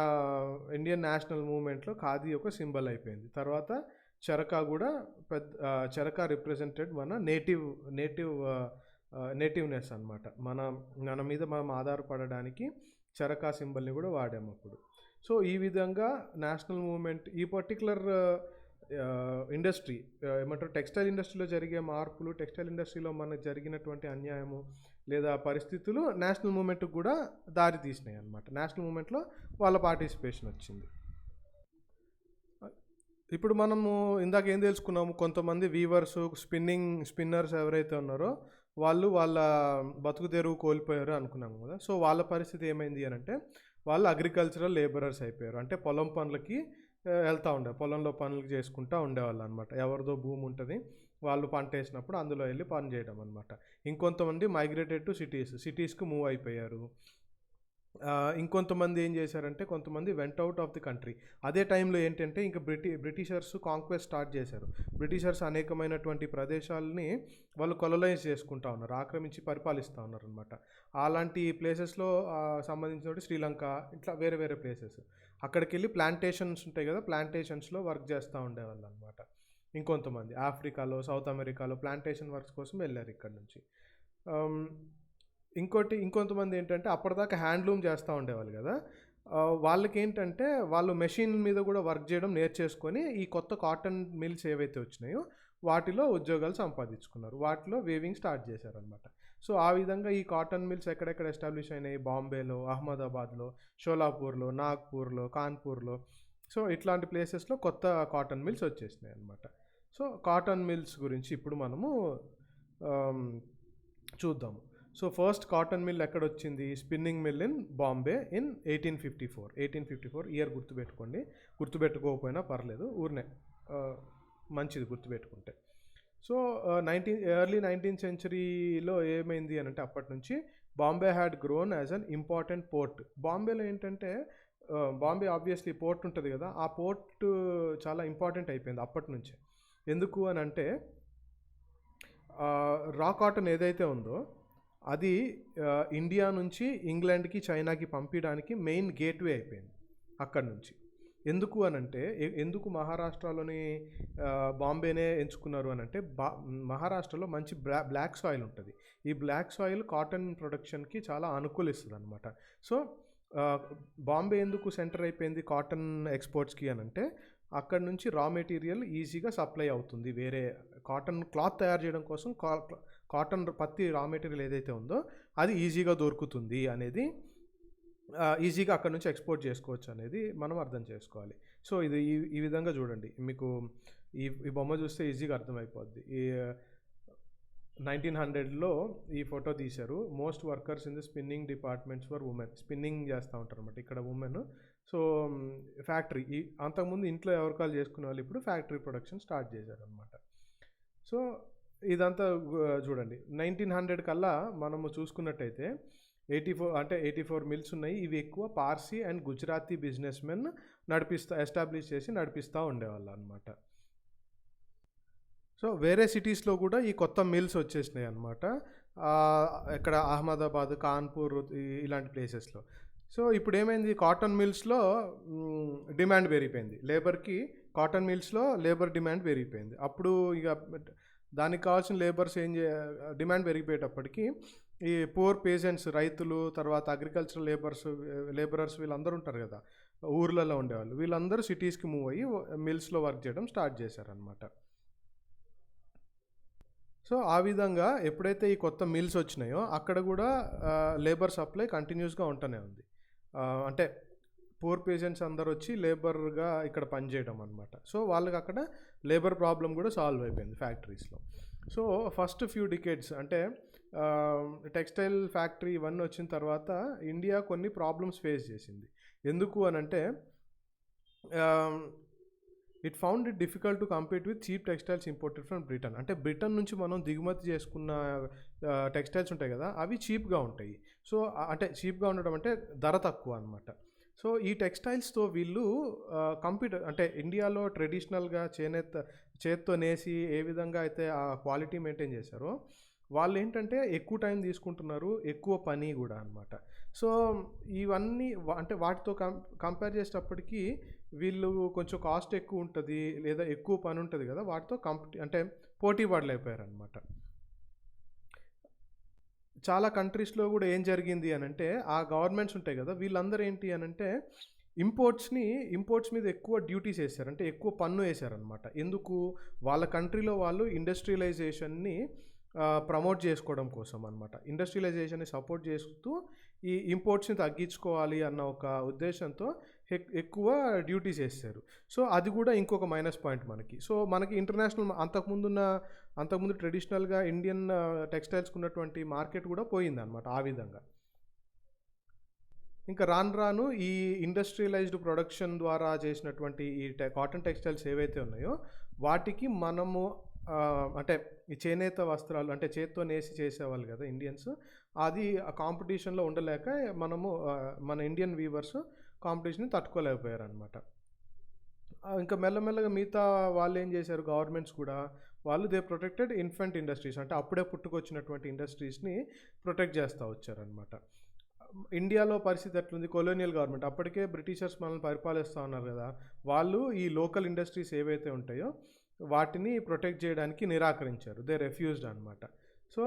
ఇండియన్ నేషనల్ మూవ్మెంట్లో ఖాదీ ఒక సింబల్ అయిపోయింది. తర్వాత చరకా కూడా చరకా రిప్రజెంటెడ్ మన నేటివ్నెస్ అనమాట. మన మీద మనం ఆధారపడడానికి చరకా సింబల్ని కూడా వాడాము అప్పుడు. సో ఈ విధంగా నేషనల్ మూవ్మెంట్ ఈ పర్టికులర్ ఇండస్ట్రీ ఏమంటారు, టెక్స్టైల్ ఇండస్ట్రీలో జరిగే మార్పులు, టెక్స్టైల్ ఇండస్ట్రీలో మనకు జరిగినటువంటి అన్యాయము లేదా పరిస్థితులు నేషనల్ మూవ్మెంట్కి కూడా దారి తీసినాయి అనమాట. నేషనల్ మూవ్మెంట్లో వాళ్ళ పార్టిసిపేషన్ వచ్చింది. ఇప్పుడు మనము ఇందాక ఏం తెలుసుకున్నాము, కొంతమంది వీవర్స్ స్పిన్నర్స్ ఎవరైతే ఉన్నారో వాళ్ళు వాళ్ళ బతుకు తెరువు కోల్పోయారు అనుకున్నాము కదా. సో వాళ్ళ పరిస్థితి ఏమైంది అని అంటే వాళ్ళు అగ్రికల్చరల్ లేబరర్స్ అయిపోయారు. అంటే పొలం పనులకి వెళ్తూ ఉండే, పొలంలో పనులు చేసుకుంటూ ఉండేవాళ్ళు అనమాట. ఎవరిదో భూమి ఉంటుంది, వాళ్ళు పంట వేసినప్పుడు అందులో వెళ్ళి పని చేయడం అనమాట. ఇంకొంతమంది మైగ్రేటెడ్ టు సిటీస్కి మూవ్ అయిపోయారు. ఇంకొంతమంది ఏం చేశారంటే కొంతమంది went out of the country. అదే టైంలో ఏంటంటే ఇంకా బ్రిటిషర్స్ కాంక్వెస్ట్ స్టార్ట్ చేశారు. బ్రిటిషర్స్ అనేకమైనటువంటి ప్రదేశాలని వాళ్ళు కొలనైజ్ చేసుకుంటా ఉన్నారు, ఆక్రమించి పరిపాలిస్తూ ఉన్నారు అనమాట. అలాంటి ప్లేసెస్లో సంబంధించిన శ్రీలంక, ఇట్లా వేరే వేరే ప్లేసెస్, అక్కడికి వెళ్ళి ప్లాంటేషన్స్ ఉంటాయి కదా, ప్లాంటేషన్స్లో వర్క్ చేస్తూ ఉండేవాళ్ళు అనమాట. ఇంకొంతమంది ఆఫ్రికాలో, సౌత్ అమెరికాలో ప్లాంటేషన్ వర్క్స్ కోసం వెళ్ళారు ఇక్కడ నుంచి. ఇంకొంతమంది ఏంటంటే అప్పటిదాకా హ్యాండ్లూమ్ చేస్తూ ఉండేవాళ్ళు కదా, వాళ్ళకి ఏంటంటే వాళ్ళు మెషిన్ మీద కూడా వర్క్ చేయడం నేర్చేసుకొని ఈ కొత్త కాటన్ మిల్స్ ఏవైతే వచ్చినాయో వాటిలో ఉద్యోగాలు సంపాదించుకున్నారు, వాటిలో వేవింగ్ స్టార్ట్ చేశారనమాట. సో ఆ విధంగా ఈ కాటన్ మిల్స్ ఎక్కడెక్కడ ఎస్టాబ్లిష్ అయినాయి, బాంబేలో, అహ్మదాబాద్లో, షోలాపూర్లో, నాగ్పూర్లో, కాన్పూర్లో. సో ఇట్లాంటి ప్లేసెస్లో కొత్త కాటన్ మిల్స్ వచ్చేసినాయి అనమాట. సో కాటన్ మిల్స్ గురించి ఇప్పుడు మనము చూద్దాము. సో ఫస్ట్ కాటన్ మిల్ ఎక్కడ వచ్చింది, spinning mill in Bombay in 1854 year గుర్తుపెట్టుకోండి, గుర్తుపెట్టుకోకపోయినా పర్లేదు, ఊరినే మంచిది గుర్తుపెట్టుకుంటే. సో ఎర్లీ 19th centuryలో ఏమైంది అని అంటే అప్పటి నుంచి Bombay had grown as an important port. బాంబేలో ఏంటంటే బాంబే ఆబ్వియస్లీ పోర్ట్ ఉంటుంది కదా, ఆ పోర్ట్ చాలా ఇంపార్టెంట్ అయిపోయింది అప్పటి నుంచే. ఎందుకు అని అంటే రా కాటన్ ఏదైతే ఉందో అది ఇండియా నుంచి ఇంగ్లాండ్కి, చైనాకి పంపించడానికి మెయిన్ గేట్వే అయిపోయింది అక్కడి నుంచి. ఎందుకు అని అంటే ఎందుకు మహారాష్ట్రలోని బాంబేనే ఎంచుకున్నారు అని అంటే మహారాష్ట్రలో మంచి బ్లాక్ సాయిల్ ఉంటుంది. ఈ బ్లాక్ సాయిల్ కాటన్ ప్రొడక్షన్కి చాలా అనుకూలిస్తుంది అనమాట. సో బాంబే ఎందుకు సెంటర్ అయిపోయింది కాటన్ ఎక్స్పోర్ట్స్కి అని అంటే అక్కడ నుంచి రా మెటీరియల్ ఈజీగా సప్లై అవుతుంది. వేరే కాటన్ క్లాత్ తయారు చేయడం కోసం కాటన్ పత్తి రా మెటీరియల్ ఏదైతే ఉందో అది ఈజీగా దొరుకుతుంది అనేది, ఈజీగా అక్కడ నుంచి ఎక్స్పోర్ట్ చేసుకోవచ్చు అనేది మనం అర్థం చేసుకోవాలి. సో ఇది ఈ విధంగా చూడండి, మీకు ఈ బొమ్మ చూస్తే ఈజీగా అర్థమైపోద్ది. ఈ 1900లో ఈ ఫోటో తీశారు. Most workers in the spinning departments for women. Spinning చేస్తూ ఉంటారు అనమాట ఇక్కడ ఉమెన్. సో ఫ్యాక్టరీ, అంతకుముందు ఇంట్లో ఎవరికాలు చేసుకునే వాళ్ళు ఇప్పుడు ఫ్యాక్టరీ ప్రొడక్షన్ స్టార్ట్ చేశారనమాట. సో ఇదంతా చూడండి 1900 కల్లా మనము చూసుకున్నట్టయితే 84 మిల్స్ ఉన్నాయి. ఇవి ఎక్కువ Parsi and Gujarati business men establish చేసి నడిపిస్తూ ఉండేవాళ్ళు అనమాట. సో వేరే సిటీస్లో కూడా ఈ కొత్త మిల్స్ వచ్చేసినాయి అనమాట, ఇక్కడ అహ్మదాబాద్, కాన్పూర్ ఇలాంటి ప్లేసెస్లో. సో ఇప్పుడు ఏమైంది, కాటన్ మిల్స్లో డిమాండ్ పెరిగిపోయింది లేబర్కి, కాటన్ మిల్స్లో లేబర్ డిమాండ్ పెరిగిపోయింది. అప్పుడు ఇక దానికి కావాల్సిన లేబర్స్ డిమాండ్ పెరిగిపోయేటప్పటికి ఈ పూర్ పేజెంట్స్, రైతులు, తర్వాత అగ్రికల్చరల్ లేబరర్స్ వీళ్ళందరూ ఉంటారు కదా, ఊర్లలో ఉండేవాళ్ళు. వీళ్ళందరూ సిటీస్కి మూవ్ అయ్యి మిల్స్లో వర్క్ చేయడం స్టార్ట్ చేశారనమాట. సో ఆ విధంగా ఎప్పుడైతే ఈ కొత్త మిల్స్ వచ్చినాయో అక్కడ కూడా లేబర్ సప్లై కంటిన్యూస్గా ఉంటూనే ఉంది. అంటే పూర్ పేషెంట్స్ అందరు వచ్చి లేబర్గా ఇక్కడ పనిచేయడం అనమాట. సో వాళ్ళకి అక్కడ లేబర్ ప్రాబ్లం కూడా సాల్వ్ అయిపోయింది ఫ్యాక్టరీస్లో. సో ఫస్ట్ ఫ్యూ డికేడ్స్ అంటే టెక్స్టైల్ ఫ్యాక్టరీ ఇవన్నీ వచ్చిన తర్వాత ఇండియా కొన్ని ప్రాబ్లమ్స్ ఫేస్ చేసింది. ఎందుకు అని అంటే it found it difficult to compete with cheap textiles imported from Britain. అంటే బ్రిటన్ నుంచి మనం దిగుమతి చేసుకున్న టెక్స్టైల్స్ ఉంటాయి కదా, అవి చీప్గా ఉంటాయి. సో అంటే చీప్గా ఉండడం అంటే ధర తక్కువ అనమాట. సో ఈ టెక్స్టైల్స్తో వీళ్ళు కంపీట్ అంటే ఇండియాలో ట్రెడిషనల్గా చేత్తో నేసి ఏ విధంగా అయితే ఆ క్వాలిటీ మెయింటైన్ చేశారో వాళ్ళు ఏంటంటే ఎక్కువ టైం తీసుకుంటున్నారు, ఎక్కువ పని కూడా అనమాట. సో ఇవన్నీ అంటే వాటితో కంపేర్ చేసేటప్పటికి వీళ్ళు కొంచెం కాస్ట్ ఎక్కువ ఉంటుంది లేదా ఎక్కువ పని ఉంటుంది కదా, వాటితో అంటే పోటీ పడలేకపోయారు అనమాట. చాలా కంట్రీస్లో కూడా ఏం జరిగింది అని అంటే ఆ గవర్నమెంట్స్ ఉంటాయి కదా, వీళ్ళందరూ ఏంటి అని అంటే ఇంపోర్ట్స్ మీద ఎక్కువ డ్యూటీస్ వేశారు, అంటే ఎక్కువ పన్ను వేశారనమాట. ఎందుకు? వాళ్ళ కంట్రీలో వాళ్ళు ఇండస్ట్రియలైజేషన్ని ప్రమోట్ చేసుకోవడం కోసం అనమాట. ఇండస్ట్రియలైజేషన్ని సపోర్ట్ చేస్తూ ఈ ఇంపోర్ట్స్ని తగ్గించుకోవాలి అన్న ఒక ఉద్దేశంతో ఎక్కువ డ్యూటీస్ వేస్తారు. సో అది కూడా ఇంకొక మైనస్ పాయింట్ మనకి. సో మనకి ఇంటర్నేషనల్ అంతకుముందు ట్రెడిషనల్గా ఇండియన్ టెక్స్టైల్స్కి ఉన్నటువంటి మార్కెట్ కూడా పోయిందనమాట ఆ విధంగా. ఇంకా రాను ఈ ఇండస్ట్రియలైజ్డ్ ప్రొడక్షన్ ద్వారా చేసినటువంటి ఈ కాటన్ టెక్స్టైల్స్ ఏవైతే ఉన్నాయో వాటికి మనము అంటే ఈ చేనేత వస్త్రాలు అంటే చేత్తో నేసి చేసేవాళ్ళు కదా ఇండియన్స్, అది ఆ కాంపిటీషన్లో ఉండలేక మన ఇండియన్ వీవర్స్ కాంపిటీషన్ని తట్టుకోలేకపోయారు అనమాట. ఇంకా మెల్లమెల్లగా మిగతా వాళ్ళు ఏం చేశారు, గవర్నమెంట్స్ కూడా వాళ్ళు దే ప్రొటెక్టెడ్ ఇన్ఫెంట్ ఇండస్ట్రీస్, అంటే అప్పుడే పుట్టుకొచ్చినటువంటి ఇండస్ట్రీస్ని ప్రొటెక్ట్ చేస్తూ వచ్చారనమాట. ఇండియాలో పరిస్థితి ఎట్లుంది, కొలోనియల్ గవర్నమెంట్ అప్పటికే బ్రిటిషర్స్ మనల్ని పరిపాలిస్తూ ఉన్నారు కదా, వాళ్ళు ఈ లోకల్ ఇండస్ట్రీస్ ఏవైతే ఉంటాయో వాటిని ప్రొటెక్ట్ చేయడానికి నిరాకరించారు, దే రెఫ్యూజ్డ్ అనమాట. సో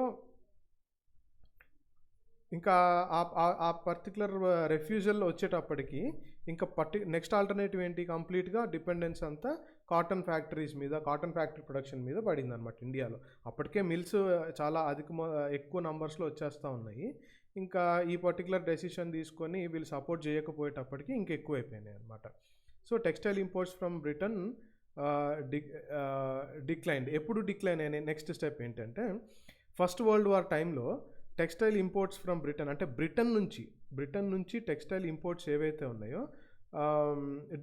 ఇంకా ఆ పర్టికులర్ రెఫ్యూజల్లో వచ్చేటప్పటికి ఇంకా నెక్స్ట్ ఆల్టర్నేటివ్ ఏంటి, కంప్లీట్గా డిపెండెన్స్ అంతా కాటన్ ఫ్యాక్టరీ ప్రొడక్షన్ మీద పడింది అనమాట ఇండియాలో. అప్పటికే మిల్స్ చాలా ఎక్కువ నంబర్స్లో వచ్చేస్తూ ఉన్నాయి. ఇంకా ఈ పర్టికులర్ డెసిషన్ తీసుకొని వీళ్ళు సపోర్ట్ చేయకపోయేటప్పటికి ఇంకెక్కువ అయిపోయినాయి అనమాట. So textile imports from Britain decline. ఎప్పుడు డిక్లైన్ అయినాయి, నెక్స్ట్ స్టెప్ ఏంటంటే ఫస్ట్ వరల్డ్ వార్ టైంలో టెక్స్టైల్ ఇంపోర్ట్స్ ఫ్రమ్ బ్రిటన్, అంటే బ్రిటన్ నుంచి టెక్స్టైల్ ఇంపోర్ట్స్ ఏవైతే ఉన్నాయో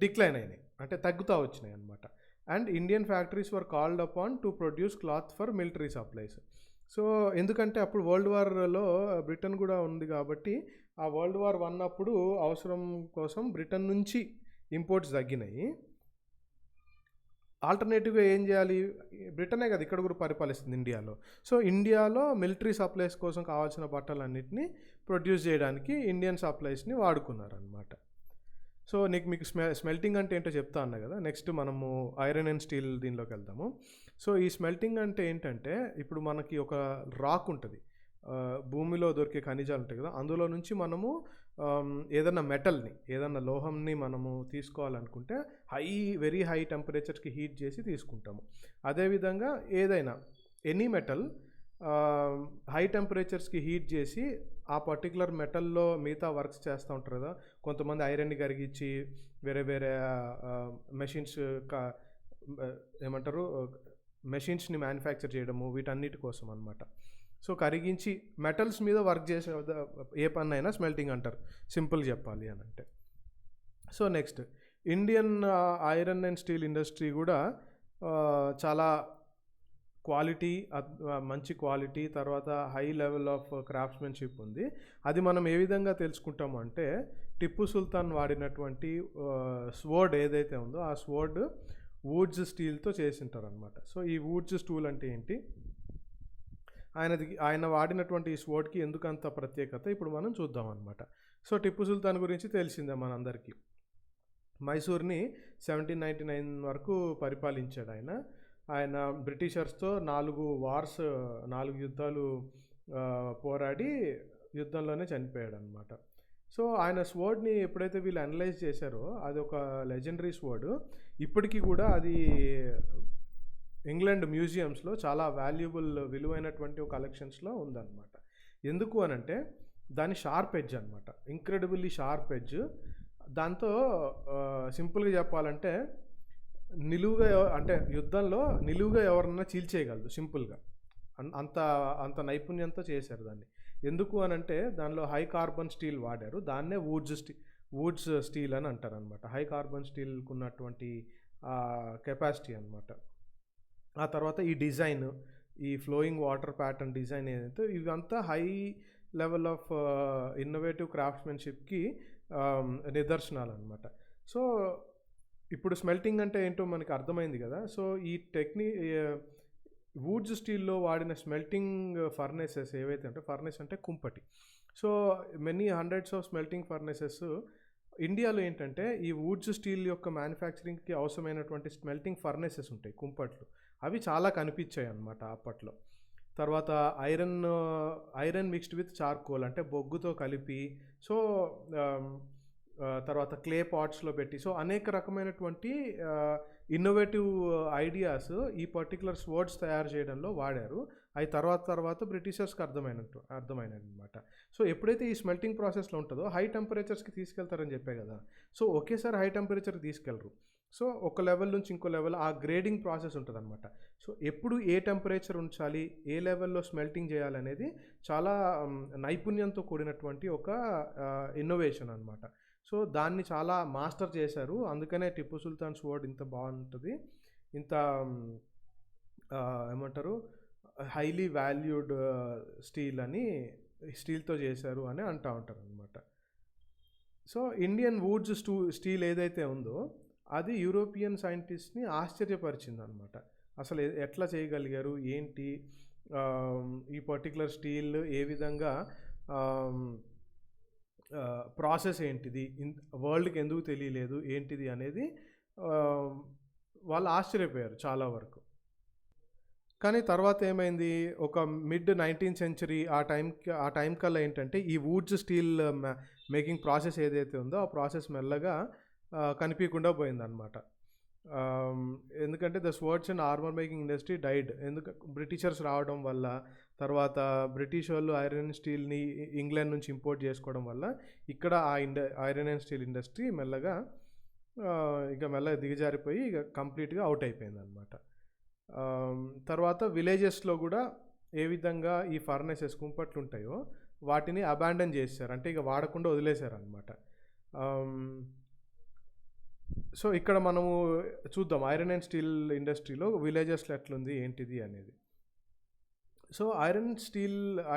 డిక్లైన్ అయినాయి, అంటే తగ్గుతూ వచ్చినాయి అనమాట. And Indian factories were called upon to produce cloth for military supplies. So ఎందుకంటే అప్పుడు వరల్డ్ వార్లో బ్రిటన్ కూడా ఉంది కాబట్టి ఆ వరల్డ్ వార్ 1 అప్పుడు అవసరం కోసం బ్రిటన్ నుంచి ఇంపోర్ట్స్ తగ్గినాయి. ఆల్టర్నేటివ్గా ఏం చేయాలి, బ్రిటనే కదా ఇక్కడ కూడా పరిపాలిస్తుంది ఇండియాలో. సో ఇండియాలో మిలిటరీ సప్లైస్ కోసం కావాల్సిన బట్టలన్నింటినీ ప్రొడ్యూస్ చేయడానికి ఇండియన్ సప్లైస్ని వాడుకున్నారనమాట. సో మీకు స్మెల్టింగ్ అంటే ఏంటో చెప్తా అన్నా కదా, నెక్స్ట్ మనము ఐరన్ అండ్ స్టీల్ దీనిలోకి వెళ్తాము. సో ఈ స్మెల్టింగ్ అంటే ఏంటంటే ఇప్పుడు మనకి ఒక రాక్ ఉంటుంది, భూమిలో దొరికే ఖనిజాలు ఉంటాయి కదా, అందులో నుంచి మనము ఏదన్నా లోహంని మనము తీసుకోవాలనుకుంటే వెరీ హై టెంపరేచర్స్కి హీట్ చేసి తీసుకుంటాము. అదేవిధంగా ఏదైనా ఎనీ మెటల్ హై టెంపరేచర్స్కి హీట్ చేసి ఆ పర్టికులర్ మెటల్లో మిగతా వర్క్స్ చేస్తూ ఉంటారు కదా, కొంతమంది ఐరన్ని కరిగించి వేరే మెషిన్స్ మెషిన్స్ని మ్యానుఫ్యాక్చర్ చేయడము, వీటన్నిటి కోసం అనమాట. సో కరిగించి మెటల్స్ మీద వర్క్ చేసే ఏ పని అయినా స్మెల్టింగ్ అంటారు, సింపుల్ చెప్పాలి అని అంటే. So next Indian iron and steel industry కూడా చాలా మంచి క్వాలిటీ, తర్వాత హై లెవెల్ ఆఫ్ క్రాఫ్ట్స్మెన్షిప్ ఉంది. అది మనం ఏ విధంగా తెలుసుకుంటాము అంటే టిప్పు సుల్తాన్ వాడినటువంటి స్వర్డ్ ఏదైతే ఉందో ఆ స్వర్డ్ వుడ్స్ స్టీల్తో చేసింటారు అనమాట. సో ఈ వుడ్స్ స్టూల్ అంటే ఏంటి, ఆయన వాడినటువంటి ఈ స్వర్డ్కి ఎందుకంత ప్రత్యేకత ఇప్పుడు మనం చూద్దాం అనమాట. సో టిప్పు సుల్తాన్ గురించి తెలిసిందే మనందరికీ. మైసూర్ని 1799 వరకు పరిపాలించాడు ఆయన బ్రిటిషర్స్తో 4 యుద్ధాలు పోరాడి యుద్ధంలోనే చనిపోయాడు అనమాట. సో ఆయన స్వర్డ్ని ఎప్పుడైతే వీళ్ళు అనలైజ్ చేశారో అది ఒక లెజెండరీ స్వర్డ్. ఇప్పటికీ కూడా అది ఇంగ్లాండ్ మ్యూజియంస్లో చాలా వాల్యుబుల్ విలువైనటువంటి ఒక కలెక్షన్స్లో ఉందన్నమాట. ఎందుకు అనంటే దాని షార్ప్ ఎడ్జ్ అనమాట, ఇంక్రెడిబుల్లీ షార్ప్ ఎడ్జ్. దాంతో సింపుల్గా చెప్పాలంటే నిలువుగా అంటే యుద్ధంలో నిలువుగా ఎవరన్నా చీల్చేయగలదు సింపుల్గా. అంత అంత నైపుణ్యంతో చేశారు దాన్ని. ఎందుకు అనంటే దానిలో హై కార్బన్ స్టీల్ వాడారు. దాన్నే వుడ్స్ స్టీల్ అని అంటారు అనమాట. హై కార్బన్ స్టీల్కు ఉన్నటువంటి కెపాసిటీ అనమాట. ఆ తర్వాత ఈ డిజైన్, ఈ ఫ్లోయింగ్ వాటర్ ప్యాటర్న్ డిజైన్ ఏదైతే ఇవంతా హై లెవెల్ ఆఫ్ ఇన్నోవేటివ్ క్రాఫ్ట్మెన్షిప్కి నిదర్శనాలు అనమాట. సో ఇప్పుడు స్మెల్టింగ్ అంటే ఏంటో మనకి అర్థమైంది కదా. సో ఈ వుడ్స్ స్టీల్లో వాడిన స్మెల్టింగ్ ఫర్నేసెస్ ఏవైతే అంటే, ఫర్నేస్ అంటే కుంపటి. So many hundreds of smelting furnaces ఇండియాలో ఏంటంటే ఈ వుడ్స్ స్టీల్ యొక్క మ్యానుఫ్యాక్చరింగ్కి అవసరమైనటువంటి స్మెల్టింగ్ ఫర్నేసెస్ ఉంటాయి, కుంపట్లు. అవి చాలా కనిపించాయి అన్నమాట అప్పట్లో. తర్వాత ఐరన్ మిక్స్డ్ విత్ చార్కోల్ అంటే బొగ్గుతో కలిపి, సో తర్వాత క్లే పాట్స్లో పెట్టి, సో అనేక రకమైనటువంటి ఇన్నోవేటివ్ ఐడియాస్ ఈ పర్టికులర్ స్వర్డ్స్ తయారు చేయడంలో వాడారు. అవి తర్వాత బ్రిటిషర్స్కి అర్థమైనమాట. సో ఎప్పుడైతే ఈ స్మెల్టింగ్ ప్రాసెస్లో ఉంటుందో హై టెంపరేచర్స్కి తీసుకెళ్తారని చెప్పే కదా. సో ఒకేసారి హై టెంపరేచర్కి తీసుకెళ్ళరు. సో ఒక లెవెల్ నుంచి ఇంకో లెవెల్ ఆ గ్రేడింగ్ ప్రాసెస్ ఉంటుంది అనమాట. సో ఎప్పుడు ఏ టెంపరేచర్ ఉంచాలి, ఏ లెవెల్లో స్మెల్టింగ్ చేయాలనేది చాలా నైపుణ్యంతో కూడినటువంటి ఒక ఇన్నోవేషన్ అనమాట. సో దాన్ని చాలా మాస్టర్ చేశారు. అందుకనే టిప్పు సుల్తాన్ స్వర్డ్ ఇంత బాగుంటుంది, ఇంత ఏమంటారు హైలీ వాల్యూడ్ స్టీల్తో చేశారు అని అంటూ ఉంటారు అనమాట. సో ఇండియన్ వుడ్స్ స్టీల్ ఏదైతే ఉందో అది యూరోపియన్ సైంటిస్ట్ని ఆశ్చర్యపరిచింది అనమాట. అసలు ఎట్లా చేయగలిగారు, ఏంటి ఈ పర్టికులర్ స్టీల్ ఏ విధంగా ప్రాసెస్ ఏంటిది, వరల్డ్కి ఎందుకు తెలియలేదు ఏంటిది అనేది వాళ్ళు ఆశ్చర్యపోయారు చాలా వరకు. కానీ తర్వాత ఏమైంది, ఒక మిడ్ 19th century ఆ టైం కల్లా ఏంటంటే ఈ వుడ్స్ స్టీల్ మేకింగ్ ప్రాసెస్ ఏదైతే ఉందో ఆ ప్రాసెస్ మెల్లగా కనిపించకుండా పోయిందనమాట. ఎందుకంటే the swords and armour making industry died. Britishers రావడం వల్ల, తర్వాత బ్రిటిష్ వాళ్ళు ఐరన్ అండ్ స్టీల్ని ఇంగ్లాండ్ నుంచి ఇంపోర్ట్ చేసుకోవడం వల్ల ఇక్కడ ఐరన్ అండ్ స్టీల్ ఇండస్ట్రీ మెల్లగా దిగజారిపోయి కంప్లీట్గా అవుట్ అయిపోయింది అనమాట. తర్వాత విలేజెస్లో కూడా ఏ విధంగా ఈ ఫర్నేసెస్ కుంపట్లు ఉంటాయో వాటిని అబాండన్ చేశారు, అంటే వాడకుండా వదిలేశారు అనమాట. సో ఇక్కడ మనము చూద్దాం ఐరన్ అండ్ స్టీల్ ఇండస్ట్రీలో విలేజెస్లో ఎట్లుంది ఏంటిది అనేది. So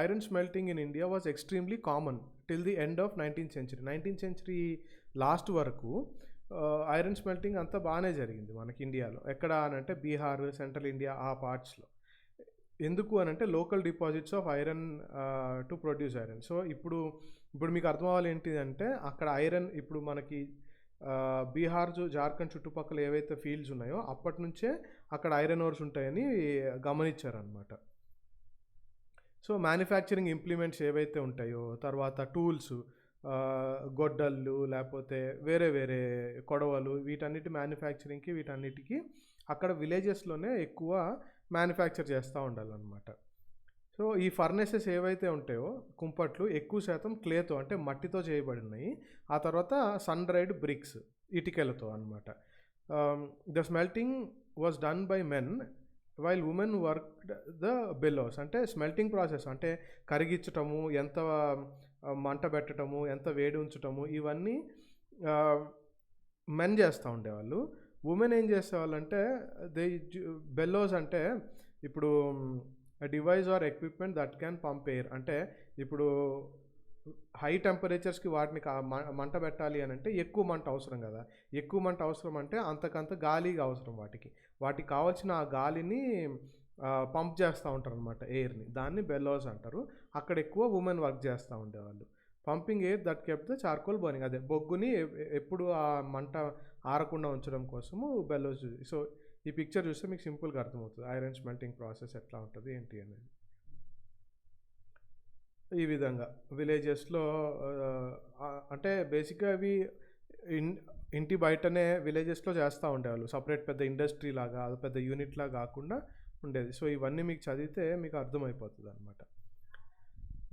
iron smelting in India was extremely common till the end of 19th century. 19th century last వరకు ఐరన్ స్మెల్టింగ్ అంతా బాగానే జరిగింది మనకి ఇండియాలో. ఎక్కడ అనంటే బీహార్, సెంట్రల్ ఇండియా ఆ పార్ట్స్లో. ఎందుకు అనంటే local deposits of iron to produce iron. So ఇప్పుడు మీకు అర్థం అవ్వాలి ఏంటిదంటే అక్కడ ఐరన్ ఇప్పుడు మనకి బీహార్, జార్ఖండ్ చుట్టుపక్కల ఏవైతే ఫీల్డ్స్ ఉన్నాయో అప్పటి నుంచే అక్కడ ఐరన్ ఓర్స్ ఉంటాయని గమనించారనమాట. సో మ్యానుఫ్యాక్చరింగ్ ఇంప్లిమెంట్స్ ఏవైతే ఉంటాయో, తర్వాత టూల్స్, గొడ్డళ్ళు, లేకపోతే వేరే కొడవలు, వీటన్నిటి మ్యానుఫ్యాక్చరింగ్కి వీటన్నిటికీ అక్కడ విలేజెస్లోనే ఎక్కువ మ్యానుఫ్యాక్చర్ చేస్తూ ఉండాలన్నమాట. సో ఈ ఫర్నేసెస్ ఏవైతే ఉంటాయో కుంపట్లు ఎక్కువ శాతం క్లేతో అంటే మట్టితో చేయబడి ఉన్నాయి. ఆ తర్వాత సన్ డ్రైడ్ బ్రిక్స్, ఇటుకలతో అనమాట. The smelting was done by men while women worked the bellows. అంటే స్మెల్టింగ్ ప్రాసెస్ అంటే కరిగించటము, ఎంత మంట పెట్టడము, ఎంత వేడి ఉంచటము, ఇవన్నీ మెన్ చేస్తూ ఉండేవాళ్ళు. ఉమెన్ ఏం చేసేవాళ్ళు అంటే బెల్లోస్ అంటే ఇప్పుడు device are equipment that can pump air. అంటే ఇప్పుడు హై టెంపరేచర్స్కి వాటిని మంట పెట్టాలి అని అంటే ఎక్కువ మంట అవసరం కదా. ఎక్కువ మంట అవసరం అంటే అంతకంత గాలిగా అవసరం. వాటికి కావాల్సిన ఆ గాలిని పంప్ చేస్తూ ఉంటారు అనమాట, ఎయిర్ని. దాన్ని బెల్లోస్ అంటారు. అక్కడ ఎక్కువ ఉమెన్ వర్క్ చేస్తూ ఉండేవాళ్ళు. Pumping air that kept the charcoal burning. అదే బొగ్గుని ఎప్పుడు ఆ మంట ఆరకుండా ఉంచడం కోసము బెల్లోస్. సో ఈ పిక్చర్ చూస్తే మీకు సింపుల్గా అర్థమవుతుంది ఐరన్ స్మెల్టింగ్ ప్రాసెస్ ఎట్లా ఉంటుంది ఏంటి అనేది. ఈ విధంగా విలేజెస్లో అంటే బేసిక్గా అవి ఇంటి బయటనే విలేజెస్లో చేస్తూ ఉండేవాళ్ళు, సపరేట్ పెద్ద ఇండస్ట్రీ లాగా అది పెద్ద యూనిట్ లాగా కాకుండా ఉండేది. సో ఇవన్నీ మీకు చదివితే మీకు అర్థమైపోతుంది అనమాట.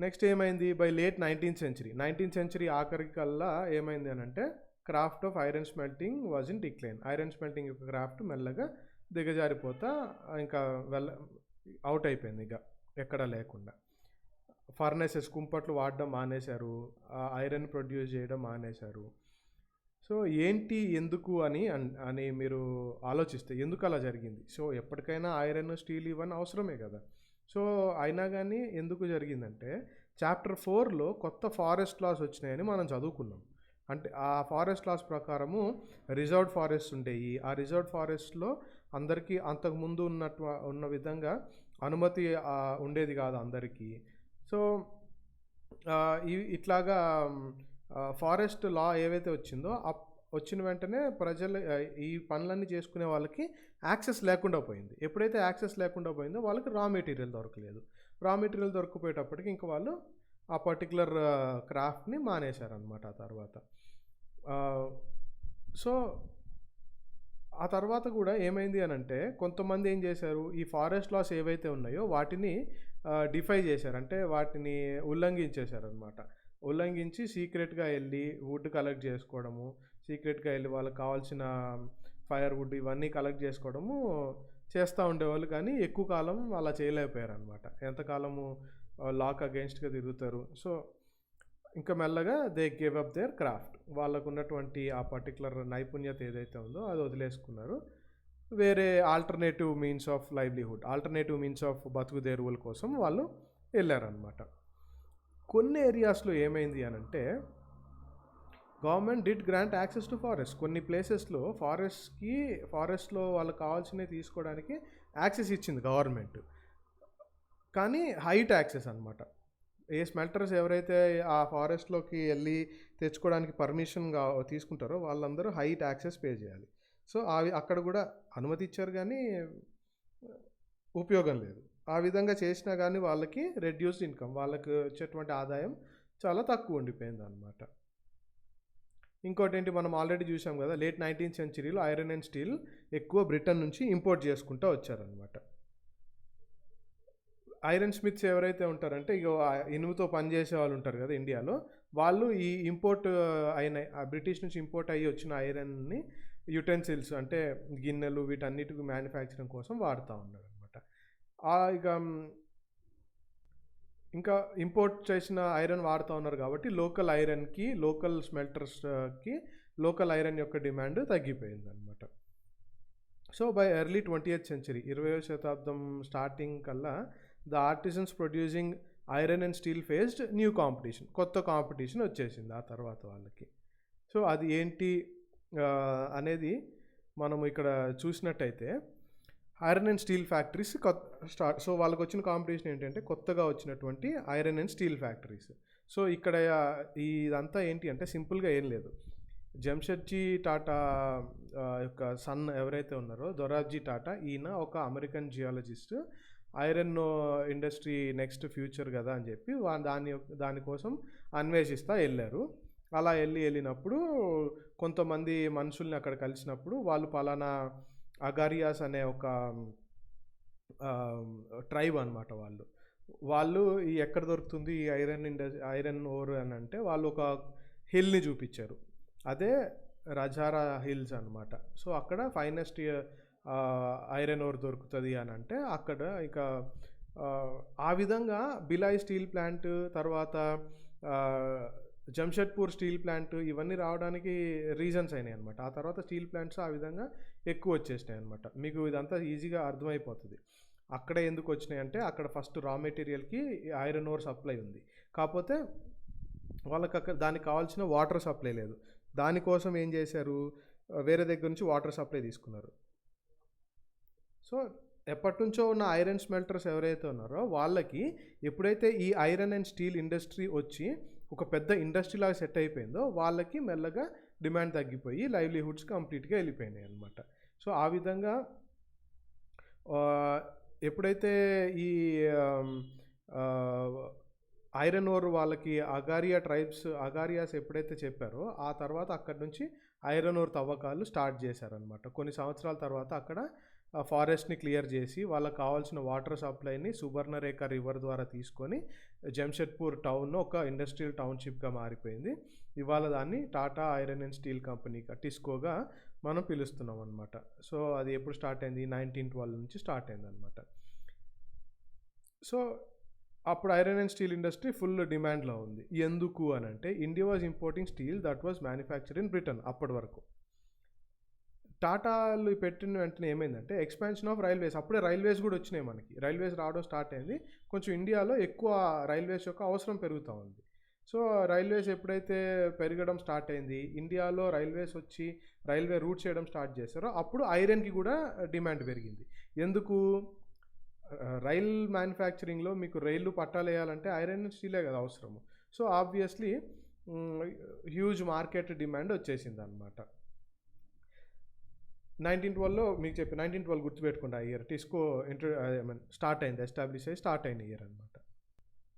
నెక్స్ట్ ఏమైంది, బై లేట్ 19th century ఆఖరికి కల్లా ఏమైంది అని అంటే craft of iron smelting was in decline. Iron smelting యొక్క క్రాఫ్ట్ మెల్లగా దిగజారిపోతా ఇంకా అవుట్ అయిపోయింది, ఇక ఎక్కడా లేకుండా. ఫర్నెసెస్, కుంపట్లు వాడడం మానేశారు, ఐరన్ ప్రొడ్యూస్ చేయడం మానేశారు. సో ఏంటి ఎందుకు అని మీరు ఆలోచిస్తే ఎందుకు అలా జరిగింది? సో ఎప్పటికైనా ఐరన్ స్టీల్ ఇవన్నీ అవసరమే కదా. సో అయినా కానీ ఎందుకు జరిగిందంటే చాప్టర్ 4లో కొత్త ఫారెస్ట్ లాస్ వచ్చినాయని మనం చదువుకున్నాం. అంటే ఆ ఫారెస్ట్ లాస్ ప్రకారము రిజర్వ్డ్ ఫారెస్ట్ ఉండేవి. ఆ రిజర్వ్డ్ ఫారెస్ట్లో అందరికీ అంతకుముందు ఉన్న విధంగా అనుమతి ఉండేది కాదు అందరికీ. సో ఇట్లాగా ఫారెస్ట్ లా ఏవైతే వచ్చిందో వచ్చిన వెంటనే ప్రజలు ఈ పనులన్నీ చేసుకునే వాళ్ళకి యాక్సెస్ లేకుండా పోయింది. ఎప్పుడైతే యాక్సెస్ లేకుండా పోయిందో వాళ్ళకి రా మెటీరియల్ దొరకలేదు. రా మెటీరియల్ దొరకపోయేటప్పటికి ఇంకా వాళ్ళు ఆ పర్టికులర్ క్రాఫ్ట్ని మానేశారనమాట ఆ తర్వాత. సో ఆ తర్వాత కూడా ఏమైంది అని అంటే కొంతమంది ఏం చేశారు, ఈ ఫారెస్ట్ లాస్ ఏవైతే ఉన్నాయో వాటిని డిఫై చేశారు, అంటే వాటిని ఉల్లంఘించేశారనమాట. ఉల్లంఘించి సీక్రెట్గా వెళ్ళి వుడ్ కలెక్ట్ చేసుకోవడము, సీక్రెట్గా వెళ్ళి వాళ్ళకి కావాల్సిన ఫైర్ వుడ్ ఇవన్నీ కలెక్ట్ చేసుకోవడము చేస్తూ ఉండేవాళ్ళు. కానీ ఎక్కువ కాలం అలా చేయలేకపోయారు అనమాట. ఎంతకాలము లాక్ అగెన్స్ట్గా తిరుగుతారు. సో ఇంకా మెల్లగా they gave up their craft. వాళ్ళకు ఉన్నటువంటి ఆ పర్టికులర్ నైపుణ్యత ఏదైతే ఉందో అది వదిలేసుకున్నారు. వేరే alternative means of livelihood, alternative means of బతుకుదేరువుల కోసం వాళ్ళు వెళ్ళారనమాట. కొన్ని ఏరియాస్లో ఏమైంది అని అంటే government did grant access to forest. కొన్ని ప్లేసెస్లో ఫారెస్ట్లో వాళ్ళకి కావాల్సినవి తీసుకోవడానికి యాక్సెస్ ఇచ్చింది గవర్నమెంట్, కానీ హైట్ యాక్సెస్ అనమాట. ఏ స్మెల్టర్స్ ఎవరైతే ఆ ఫారెస్ట్లోకి వెళ్ళి తెచ్చుకోవడానికి పర్మిషన్గా తీసుకుంటారో వాళ్ళందరూ హైట్ యాక్సెస్ పే చేయాలి. సో అక్కడ కూడా అనుమతి ఇచ్చారు కానీ ఉపయోగం లేదు. ఆ విధంగా చేసినా కానీ వాళ్ళకి రెడ్యూస్డ్ ఇన్కమ్, వాళ్ళకి వచ్చేటువంటి ఆదాయం చాలా తక్కువ ఉండిపోయింది అనమాట. ఇంకోటి ఏంటి, మనం ఆల్రెడీ చూసాం కదా, లేట్ 19th centuryలో ఐరన్ అండ్ స్టీల్ ఎక్కువ బ్రిటన్ నుంచి ఇంపోర్ట్ చేసుకుంటూ వచ్చారనమాట. ఐరన్ స్మిత్స్ ఎవరైతే ఉంటారంటే ఇక ఇనుముతో పనిచేసే వాళ్ళు ఉంటారు కదా ఇండియాలో, వాళ్ళు ఈ ఇంపోర్ట్ అయిన బ్రిటిష్ నుంచి ఇంపోర్ట్ అయ్యి వచ్చిన ఐరన్ని యుటెన్సిల్స్ అంటే గిన్నెలు వీటన్నిటికి మ్యానుఫ్యాక్చరింగ్ కోసం వాడుతూ ఉన్నారు అనమాట. ఇక ఇంకా ఇంపోర్ట్ చేసిన ఐరన్ వాడుతూ ఉన్నారు కాబట్టి లోకల్ ఐరన్కి, లోకల్ స్మెల్టర్స్కి లోకల్ ఐరన్ యొక్క డిమాండ్ తగ్గిపోయింది అనమాట. So by early 20th century 20వ శతాబ్దం స్టార్టింగ్ కల్లా the artisans producing iron and steel faced new competition, కొత్త కాంపిటీషన్ వచ్చేసింది ఆ తర్వాత వాళ్ళకి. సో అది ఏంటి అనేది మనము ఇక్కడ చూసినట్టయితే iron and steel factories start. So వాళ్ళకి వచ్చిన కాంపిటీషన్ ఏంటంటే కొత్తగా వచ్చినటువంటి iron and steel factories. So ఇక్కడ ఇదంతా ఏంటి అంటే సింపుల్గా ఏం లేదు, జంషెడ్జీ టాటా యొక్క సన్ ఎవరైతే ఉన్నారో దొరాబ్జీ టాటా, ఈయన ఒక American geologist, iron industry next future కదా అని చెప్పి దానికోసం అన్వేషిస్తూ వెళ్ళారు. అలా వెళ్ళినప్పుడు కొంతమంది మనుషుల్ని అక్కడ కలిసినప్పుడు వాళ్ళు పలానా అగారియాస్ అనే ఒక ట్రైబ్ అనమాట. వాళ్ళు ఈ ఎక్కడ దొరుకుతుంది ఈ ఐరన్ ఓర్ అని అంటే వాళ్ళు ఒక హిల్ని చూపించారు, అదే రజారా హిల్స్ అనమాట. సో అక్కడ ఫైనెస్ట్ ఐరన్ ఓర్ దొరుకుతుంది అని అంటే అక్కడ ఇక ఆ విధంగా బిలాయ్ స్టీల్ ప్లాంట్, తర్వాత జంషెడ్పూర్ స్టీల్ ప్లాంట్ ఇవన్నీ రావడానికి రీజన్స్ అయినాయి అనమాట. ఆ తర్వాత స్టీల్ ప్లాంట్స్ ఆ విధంగా ఎక్కువ వచ్చేసినాయి అనమాట. మీకు ఇదంతా ఈజీగా అర్థమైపోతుంది అక్కడ ఎందుకు వచ్చినాయి అంటే అక్కడ ఫస్ట్ రా మెటీరియల్కి ఐరన్ ఓర్ సప్లై ఉంది, కాకపోతే వాళ్ళకి అక్కడ దానికి కావాల్సిన వాటర్ సప్లై లేదు. దానికోసం ఏం చేశారు, వేరే దగ్గర నుంచి వాటర్ సప్లై తీసుకున్నారు. సో ఎప్పటి నుంచో ఉన్న ఐరన్ స్మెల్టర్స్ ఎవరైతే ఉన్నారో వాళ్ళకి ఎప్పుడైతే ఈ ఐరన్ అండ్ స్టీల్ ఇండస్ట్రీ వచ్చి ఒక పెద్ద ఇండస్ట్రీ లాగా సెట్ అయిపోయిందో వాళ్ళకి మెల్లగా డిమాండ్ తగ్గిపోయి లైవ్లీహుడ్స్ కంప్లీట్గా వెళ్ళిపోయినాయి అనమాట. సో ఆ విధంగా ఎప్పుడైతే ఈ ఐరన్ ఓర్ వాళ్ళకి అగారియాస్ ఎప్పుడైతే చెప్పారో ఆ తర్వాత అక్కడి నుంచి ఐరన్ ఓర్ తవ్వకాలు స్టార్ట్ చేశారనమాట. కొన్ని సంవత్సరాల తర్వాత అక్కడ ఫారెస్ట్ని క్లియర్ చేసి వాళ్ళకి కావాల్సిన వాటర్ సప్లైని సుబర్ణరేఖ రివర్ ద్వారా తీసుకొని జంషెడ్పూర్ టౌన్ ఒక ఇండస్ట్రియల్ టౌన్షిప్గా మారిపోయింది. ఇవాళ దాన్ని టాటా ఐరన్ అండ్ స్టీల్ కంపెనీగా టిస్కోగా మనం పిలుస్తున్నాం అనమాట. సో అది ఎప్పుడు స్టార్ట్ అయింది? 1912 నుంచి స్టార్ట్ అయింది అనమాట. సో అప్పుడు iron and steel industry full డిమాండ్లో ఉంది. ఎందుకు అని అంటే India was importing steel that was manufactured in Britain. అప్పటి వరకు టాటాలు పెట్టిన వెంటనే ఏమైందంటే ఎక్స్పాన్షన్ ఆఫ్ రైల్వేస్. అప్పుడే రైల్వేస్ కూడా వచ్చినాయి మనకి. రైల్వేస్ రావడం స్టార్ట్ అయింది. కొంచెం ఇండియాలో ఎక్కువ రైల్వేస్ యొక్క అవసరం పెరుగుతూ ఉంది. సో రైల్వేస్ ఎప్పుడైతే పెరగడం స్టార్ట్ అయింది, ఇండియాలో రైల్వేస్ వచ్చి రైల్వే రూట్ చేయడం స్టార్ట్ చేశారో అప్పుడు ఐరన్కి కూడా డిమాండ్ పెరిగింది. ఎందుకు? రైల్ మ్యానుఫ్యాక్చరింగ్లో మీకు రైళ్ళు పట్టాలు వేయాలంటే ఐరన్ స్టీలే కదా అవసరము. So obviously huge market demand వచ్చేసింది అనమాట. 1912లో మీకు చెప్పి 1912 గుర్తుపెట్టుకోండి. ఆ ఇయర్ టిస్కో స్టార్ట్ అయింది, ఎస్టాబ్లిష్ అయ్యి స్టార్ట్ అయిన ఇయర్ అనమాట.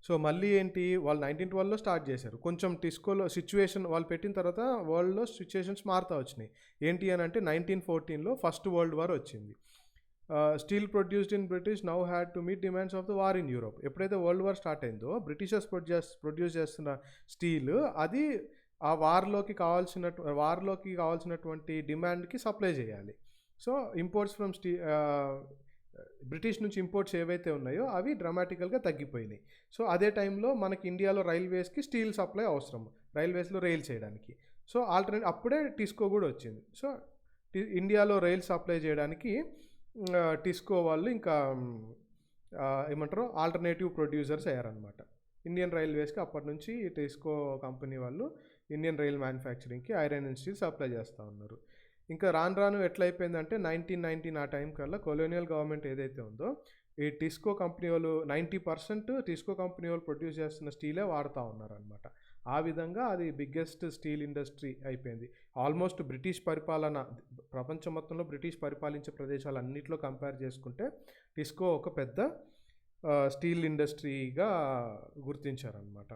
సో మళ్ళీ ఏంటి, వాళ్ళు 1912లో స్టార్ట్ చేశారు. కొంచెం టిస్కోలో సిచ్యువేషన్ వాళ్ళు పెట్టిన తర్వాత వరల్డ్లో సిచ్యువేషన్స్ మారుతూ వచ్చినాయి. ఏంటి అని అంటే 1914లో ఫస్ట్ వరల్డ్ వార్ వచ్చింది. Steel produced in British now had to meet demands of the war in Europe. ఎప్పుడైతే వరల్డ్ వార్ స్టార్ట్ అయిందో బ్రిటిషర్స్ ప్రొడ్యూస్ చేస్తున్న స్టీల్ అది ఆ వార్లోకి కావాల్సినటువంటి డిమాండ్కి సప్లై చేయాలి. సో ఇంపోర్ట్స్ ఫ్రమ్ బ్రిటిష్ నుంచి ఇంపోర్ట్స్ ఏవైతే ఉన్నాయో అవి డ్రామాటికల్గా తగ్గిపోయినాయి. సో అదే టైంలో మనకి ఇండియాలో రైల్వేస్కి స్టీల్ సప్లై అవసరం, రైల్వేస్లో రైల్ చేయడానికి. సో అప్పుడే టిస్కో కూడా వచ్చింది. సో ఇండియాలో రైల్ సప్లై చేయడానికి టిస్కో వాళ్ళు ఇంకా ఏమంటారు ఆల్టర్నేటివ్ ప్రొడ్యూసర్స్ అయ్యారనమాట. ఇండియన్ రైల్వేస్కి అప్పటి నుంచి టిస్కో కంపెనీ వాళ్ళు ఇండియన్ రైల్ మ్యానుఫ్యాక్చరింగ్కి ఐరన్ అండ్ స్టీల్ సప్లై చేస్తూ ఉన్నారు. ఇంకా రాను రాను ఎట్లయిపోయిందంటే 1919 ఆ టైం కల్లా కొలోనియల్ గవర్నమెంట్ ఏదైతే ఉందో ఈ టిస్కో కంపెనీ వాళ్ళు 90% టిస్కో కంపెనీ వాళ్ళు ప్రొడ్యూస్ చేస్తున్న స్టీలే వాడుతూ ఉన్నారనమాట. ఆ విధంగా అది బిగ్గెస్ట్ స్టీల్ ఇండస్ట్రీ అయిపోయింది. ఆల్మోస్ట్ బ్రిటిష్ పరిపాలన ప్రపంచం మొత్తంలో బ్రిటిష్ పరిపాలించే ప్రదేశాలన్నింటిలో కంపేర్ చేసుకుంటే టిస్కో ఒక పెద్ద స్టీల్ ఇండస్ట్రీగా గుర్తించారనమాట.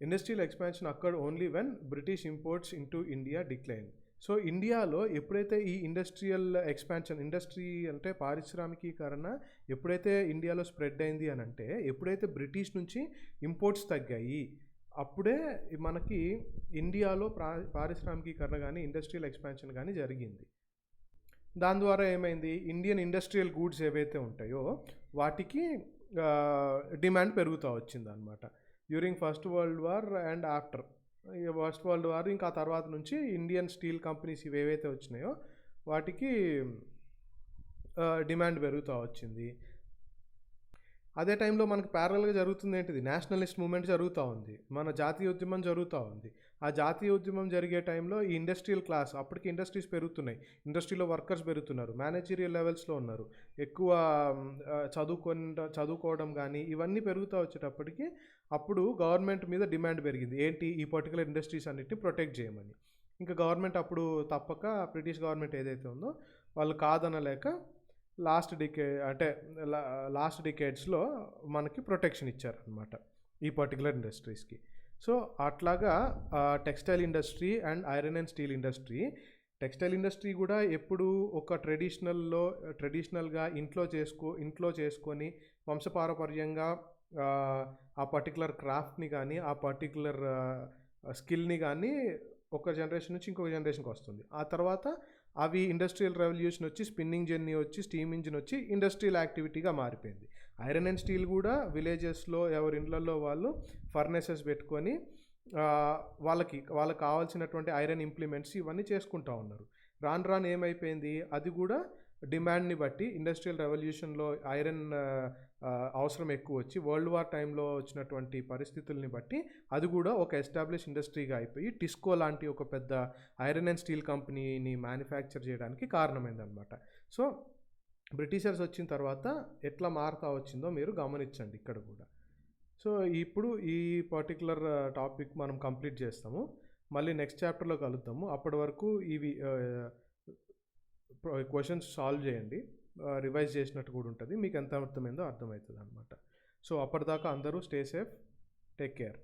Industrial expansion occurred only when British imports into India decline. So ఇండియాలో ఎప్పుడైతే ఈ ఇండస్ట్రియల్ ఎక్స్పాన్షన్, ఇండస్ట్రీ అంటే పారిశ్రామికీకరణ ఎప్పుడైతే ఇండియాలో స్ప్రెడ్ అయింది అని అంటే ఎప్పుడైతే బ్రిటిష్ నుంచి ఇంపోర్ట్స్ తగ్గాయి అప్పుడే మనకి ఇండియాలో పారిశ్రామికీకరణ కానీ ఇండస్ట్రియల్ ఎక్స్పాన్షన్ కానీ జరిగింది. దాని ద్వారా ఏమైంది, ఇండియన్ ఇండస్ట్రియల్ గూడ్స్ ఏవైతే ఉంటాయో వాటికి డిమాండ్ పెరుగుతూ వచ్చింది అనమాట. During first world war and after first world war ఇంకా తర్వాత నుంచి ఇండియన్ స్టీల్ కంపెనీస్ ఇవి ఏవైతే వచ్చినాయో వాటికి డిమాండ్ పెరుగుతూ వచ్చింది. అదే టైంలో మనకు ప్యారల్గా జరుగుతుంది ఏంటిది, నేషనలిస్ట్ మూమెంట్ జరుగుతూ ఉంది, మన జాతీయ ఉద్యమం జరుగుతూ ఉంది. ఆ జాతీయ ఉద్యమం జరిగే టైంలో ఈ ఇండస్ట్రియల్ క్లాస్, అప్పటికి ఇండస్ట్రీస్ పెరుగుతున్నాయి, ఇండస్ట్రీలో వర్కర్స్ పెరుగుతున్నారు, మేనేజరియల్ లెవెల్స్లో ఉన్నారు, ఎక్కువ చదువుకోవడం కానీ ఇవన్నీ పెరుగుతూ వచ్చేటప్పటికి అప్పుడు గవర్నమెంట్ మీద డిమాండ్ పెరిగింది. ఏంటి, ఈ పర్టికులర్ ఇండస్ట్రీస్ అన్నిటిని ప్రొటెక్ట్ చేయమని. ఇంకా గవర్నమెంట్ అప్పుడు తప్పక బ్రిటిష్ గవర్నమెంట్ ఏదైతే ఉందో వాళ్ళు కాదనలేక లాస్ట్ డికేడ్స్లో మనకి ప్రొటెక్షన్ ఇచ్చారనమాట ఈ పర్టికులర్ ఇండస్ట్రీస్కి. సో అట్లాగా textile industry and iron and steel industry, textile industry కూడా ఎప్పుడు ఒక ట్రెడిషనల్గా ఇంట్లో చేసుకొని వంశపారపర్యంగా ఆ పర్టికులర్ క్రాఫ్ట్ని కానీ ఆ పర్టికులర్ స్కిల్ని కానీ ఒక జనరేషన్ నుంచి ఇంకొక జనరేషన్కి వస్తుంది. ఆ తర్వాత అవి ఇండస్ట్రియల్ రెవల్యూషన్ వచ్చి స్పిన్నింగ్ జెన్నీ వచ్చి స్టీమ్ ఇంజిన్ వచ్చి ఇండస్ట్రియల్ యాక్టివిటీగా మారిపోయింది. ఐరన్ అండ్ స్టీల్ కూడా విలేజెస్లో ఎవరి ఇండ్లలో వాళ్ళు ఫర్నేసెస్ పెట్టుకొని వాళ్ళకి కావాల్సినటువంటి ఐరన్ ఇంప్లిమెంట్స్ ఇవన్నీ చేసుకుంటూ ఉన్నారు. రాను ఏమైపోయింది, అది కూడా డిమాండ్ని బట్టి ఇండస్ట్రియల్ రెవల్యూషన్లో ఐరన్ అవసరం ఎక్కువ వచ్చి వరల్డ్ వార్ టైంలో వచ్చినటువంటి పరిస్థితుల్ని బట్టి అది కూడా ఒక ఎస్టాబ్లిష్ ఇండస్ట్రీగా అయిపోయి టిస్కో లాంటి ఒక పెద్ద ఐరన్ అండ్ స్టీల్ కంపెనీని మ్యానుఫ్యాక్చర్ చేయడానికి కారణమైందనమాట. సో బ్రిటిషర్స్ వచ్చిన తర్వాత ఎట్లా మారుతూ వచ్చిందో మీరు గమనించండి ఇక్కడ కూడా. సో ఇప్పుడు ఈ పర్టికులర్ టాపిక్ మనం కంప్లీట్ చేస్తాము, మళ్ళీ నెక్స్ట్ చాప్టర్లో కలుద్దాము. అప్పటి వరకు ఇవి క్వశ్చన్స్ సాల్వ్ చేయండి, రివైజ్ చేసినట్టు కూడా ఉంటుంది, మీకు ఎంత అర్థమైందో అర్థమవుతుంది అనమాట. సో అప్పటిదాకా అందరూ స్టే సేఫ్, టేక్ కేర్.